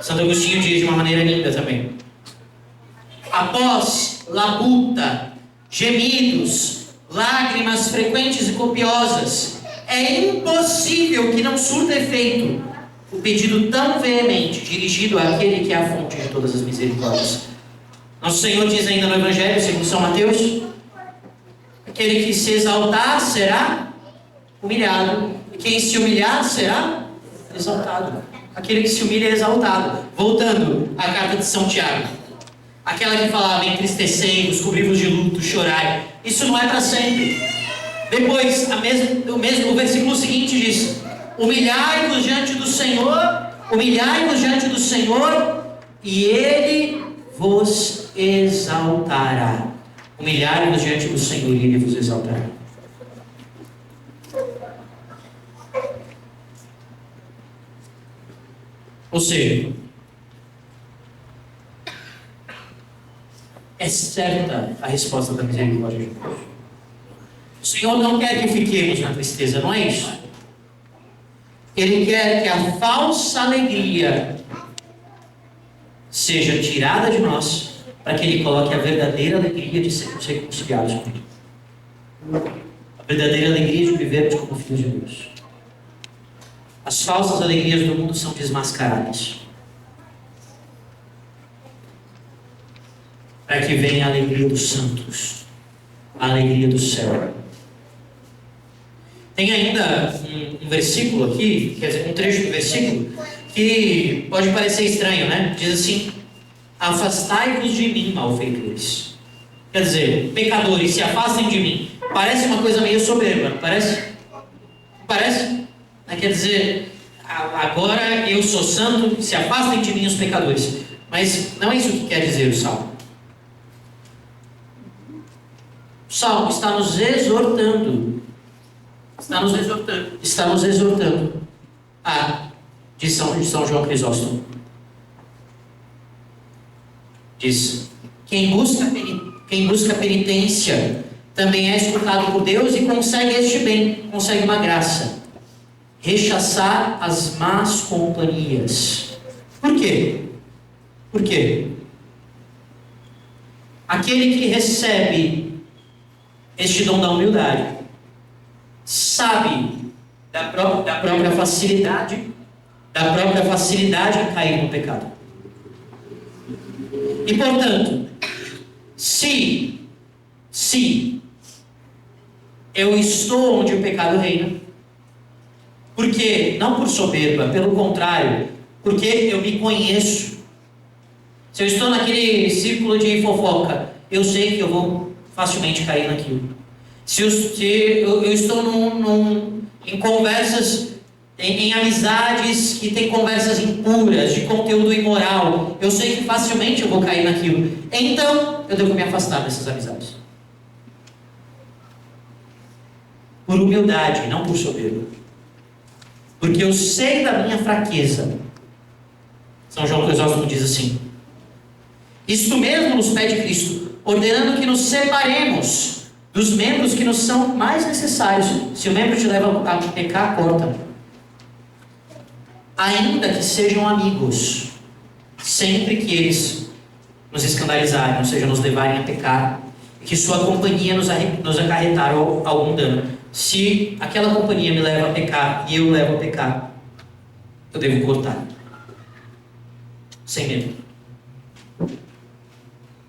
Santo Agostinho diz de uma maneira linda também: após labuta, gemidos, lágrimas frequentes e copiosas, é impossível que não surta efeito o pedido tão veemente dirigido àquele que é a fonte de todas as misericórdias. Nosso Senhor diz ainda no Evangelho, segundo São Mateus: aquele que se exaltar será humilhado, e quem se humilhar será exaltado. Aquele que se humilha é exaltado. Voltando à carta de São Tiago, aquela que falava: entristecei-vos, cobri-vos de luto, chorai. Isso não é para sempre. Depois, o versículo seguinte diz: humilhai-vos diante do Senhor, e Ele vos exaltará. Humilhai-vos diante do Senhor, e Ele vos exaltará. Ou seja, é certa a resposta da misericórdia de Deus. O Senhor não quer que fiquemos na tristeza, não é isso? Ele quer que a falsa alegria seja tirada de nós, para que Ele coloque a verdadeira alegria de sermos reconciliados com Ele. A verdadeira alegria de vivermos como filhos de Deus. As falsas alegrias do mundo são desmascaradas, para que venha a alegria dos santos, a alegria do céu. Tem ainda um versículo aqui, quer dizer, um trecho do versículo, que pode parecer estranho, né? Diz assim: afastai-vos de mim, malfeitores. Quer dizer, pecadores, se afastem de mim. Parece uma coisa meio soberba, não parece? Parece? Quer dizer, agora eu sou santo, se afastem de mim os pecadores. Mas não é isso que quer dizer o Salmo. O Salmo está nos exortando. Está nos exortando. De São João Crisóstomo. Diz: quem busca penitência também é escutado por Deus e consegue este bem, consegue uma graça: rechaçar as más companhias. Por quê? Por quê? Aquele que recebe este dom da humildade sabe da própria facilidade em cair no pecado. E portanto, se eu estou onde o pecado reina, porque, não por soberba, pelo contrário, porque eu me conheço. Se eu estou naquele círculo de fofoca, eu sei que eu vou facilmente cair naquilo. Se eu estou em conversas, em amizades que tem conversas impuras, de conteúdo imoral, eu sei que facilmente eu vou cair naquilo. Então, eu devo me afastar dessas amizades. Por humildade, não por soberba. Porque eu sei da minha fraqueza. São João Crisóstomo diz assim: isto mesmo nos pede Cristo, ordenando que nos separemos dos membros que nos são mais necessários. Se o membro te leva a pecar, corta. Ainda que sejam amigos, sempre que eles nos escandalizarem, ou seja, nos levarem a pecar, e que sua companhia nos acarretar algum dano. Se aquela companhia me leva a pecar e eu levo a pecar, eu devo cortar. Sem medo.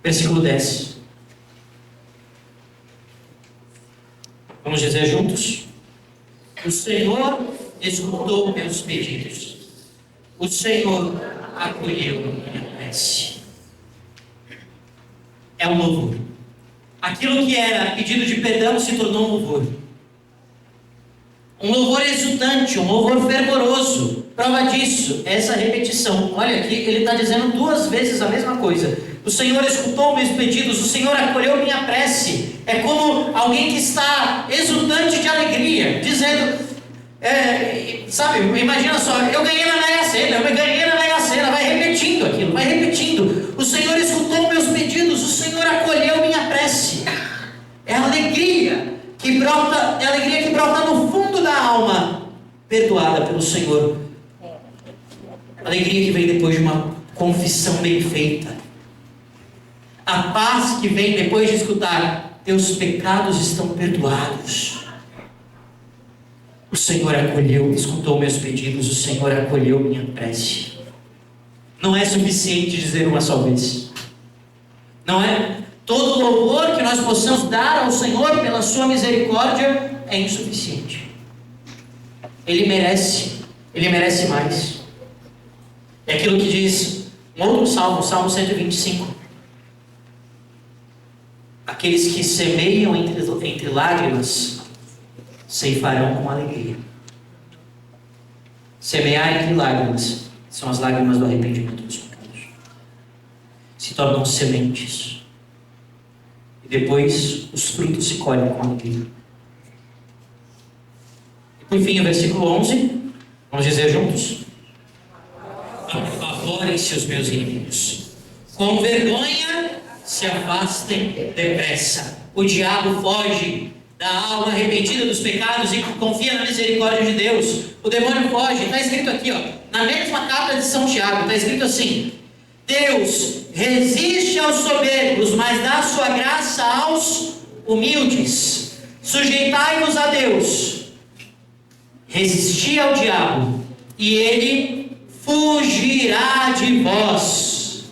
Versículo 10. Vamos dizer juntos? O Senhor escutou meus pedidos. O Senhor acolheu minha prece. É um louvor. Aquilo que era pedido de perdão se tornou um louvor. Um louvor exultante, um louvor fervoroso. Prova disso é essa repetição. Olha aqui, ele está dizendo 2 vezes a mesma coisa. O Senhor escutou meus pedidos, o Senhor acolheu minha prece. É como alguém que está exultante de alegria, dizendo, sabe, imagina só, eu ganhei na Mega Sena, vai repetindo aquilo, vai repetindo. O Senhor escutou meus pedidos, o Senhor acolheu minha prece. É a alegria que brota no fundo da alma perdoada pelo Senhor. Alegria que vem depois de uma confissão bem feita. A paz que vem depois de escutar: teus pecados estão perdoados. O Senhor acolheu, escutou meus pedidos, o Senhor acolheu minha prece. Não é suficiente dizer uma só vez. Não é? Todo louvor que nós possamos dar ao Senhor pela sua misericórdia é insuficiente. Ele merece mais. É aquilo que diz um outro salmo, Salmo 125. Aqueles que semeiam entre lágrimas ceifarão com alegria. Semear entre lágrimas são as lágrimas do arrependimento dos pecados. Se tornam sementes. E depois os frutos se colhem com alegria. E por fim, o versículo 11. Vamos dizer juntos: apavorem-se os meus inimigos. Com vergonha se afastem depressa. O diabo foge da alma arrependida dos pecados e confia na misericórdia de Deus. O demônio foge. Está escrito aqui, na mesma carta de São Tiago, está escrito assim: Deus resiste aos soberbos, mas dá sua graça aos humildes. Sujeitai-vos a Deus. Resisti ao diabo, e ele fugirá de vós.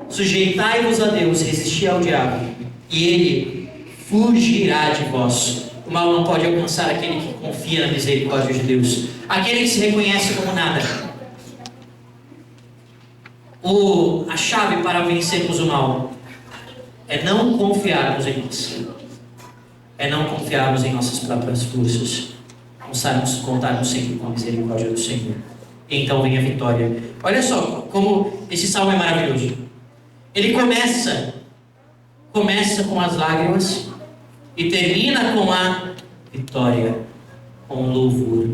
Sujeitai-vos a Deus, resisti ao diabo, e ele fugirá de vós. O mal não pode alcançar aquele que confia na misericórdia de Deus, aquele que se reconhece como nada. A chave para vencermos o mal é não confiarmos em nós, é não confiarmos em nossas próprias forças, contarmos sempre com a misericórdia do Senhor. E então vem a vitória. Olha só como esse salmo é maravilhoso. Ele começa com as lágrimas e termina com a vitória, com o louvor,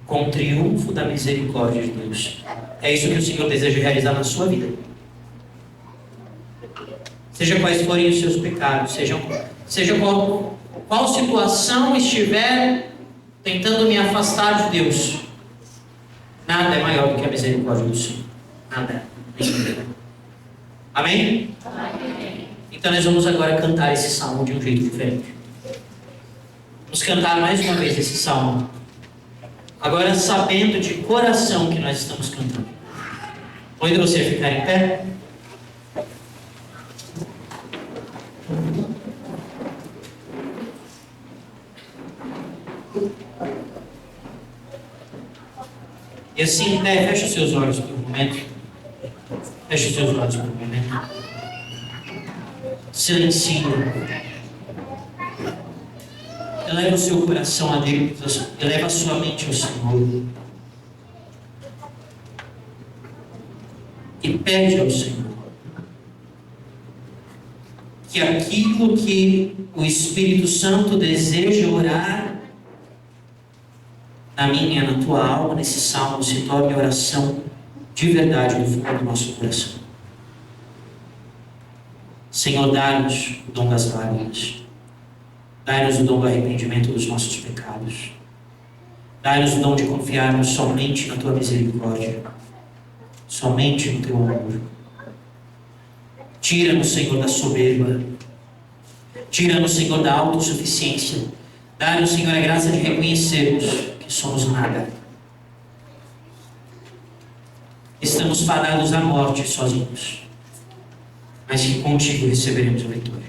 com o triunfo da misericórdia de Deus. É isso que o Senhor deseja realizar na sua vida. Seja quais forem os seus pecados, seja qual situação estiver tentando me afastar de Deus, nada é maior do que a misericórdia do Senhor. Nada. Amém? Amém. Então nós vamos agora cantar esse salmo de um jeito diferente. Vamos cantar mais uma vez esse salmo, agora sabendo de coração que nós estamos cantando. Convido você a ficar em pé. E assim, feche os seus olhos por um momento. Feche os seus olhos por um momento. Silencie. Eleva o seu coração a Deus. Eleva a sua mente ao Senhor. E pede ao Senhor que aquilo que o Espírito Santo deseja orar na minha, na tua alma, nesse salmo, se torne oração de verdade no fundo do nosso coração. Senhor, dá-nos o dom das lágrimas. Dai-nos o dom do arrependimento dos nossos pecados. Dai-nos o dom de confiarmos somente na tua misericórdia, somente no teu amor. Tira-nos, Senhor, da soberba. Tira-nos, Senhor, da autossuficiência. Dai-nos, Senhor, a graça de reconhecermos que somos nada. Estamos fadados à morte sozinhos, mas que contigo receberemos a vitória.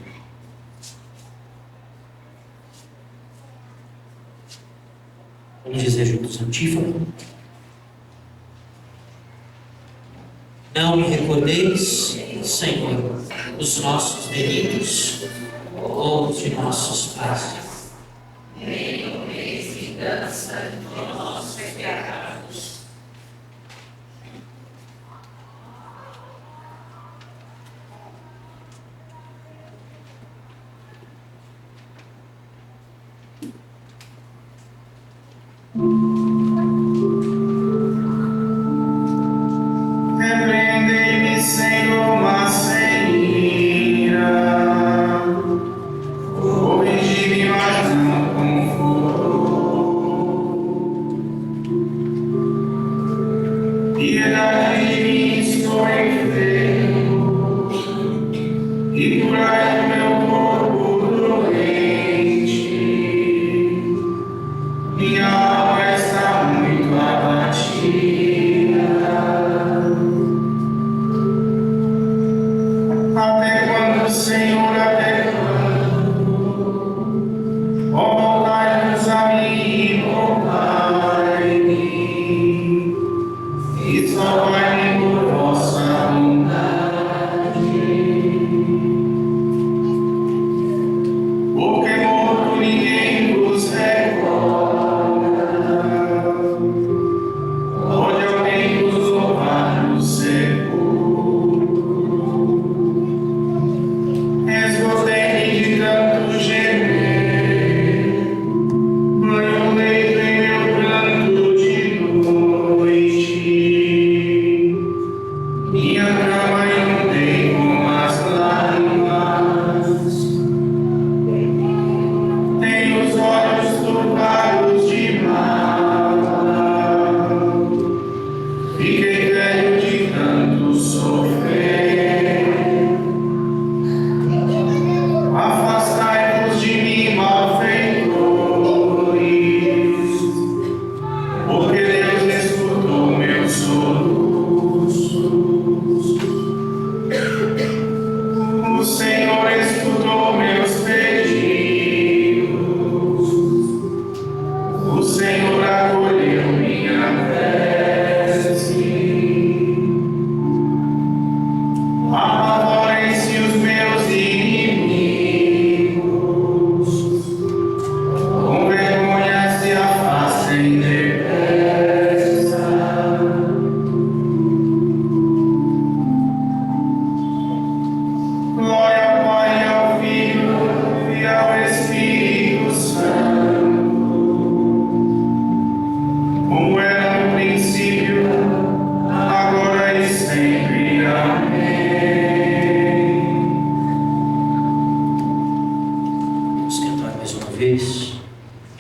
Vamos dizer juntos a antífona. Não me recordeis, Senhor, os nossos delitos ou os de nossos pais. Nem tomeis vingança de nossos pecados. Repreendei-me, Senhor, mas sem ira. Corrigi-me, mas não com furor.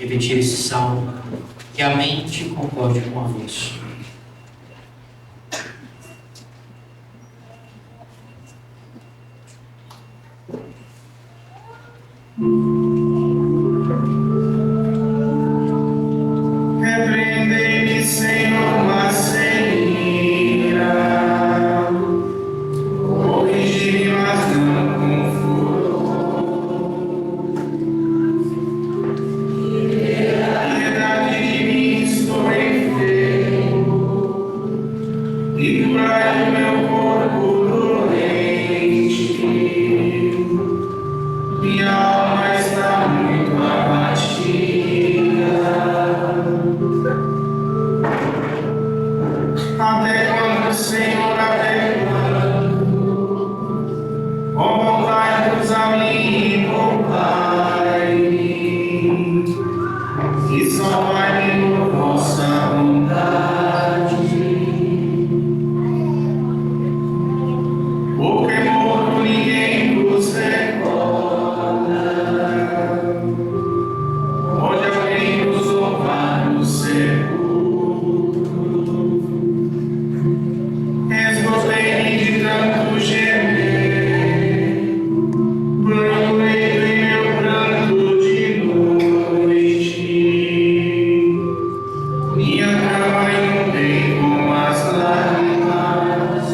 repetir esse salmo, que a mente concorde com a voz. Repreendei-me, Senhor, mas sem ira. Corrigi-me, mas não com furor. Piedade de mim, estou enfermo, e curai o meu corpo doente. Minha alma está muito abatida. Até quando, Senhor, até quando? Ó, voltai-vos a mim e poupai-me, e salvai-me por vossa bondade. Porque morto ninguém vos recorda, pode alguém vos louvar no sepulcro. Esgotei-me de tanto gemer, procurei em meu pranto de noite. Minha cama inundei com as lágrimas.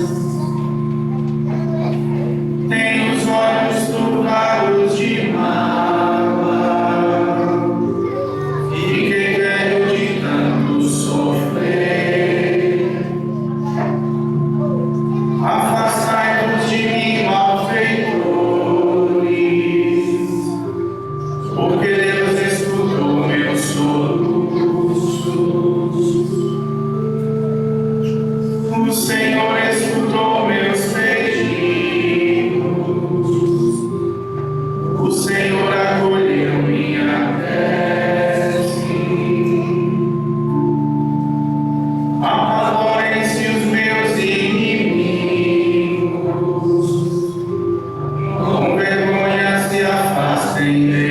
Tenho os olhos turvados de mágoa, fiquei velho de tanto sofrer. Afastai-vos de mim, malfeitores, porque Deus escutou meus soluços. O Senhor escutou meus pedidos, o Senhor acolheu minha prece. Apavorem-se os meus inimigos, com vergonha se afastem de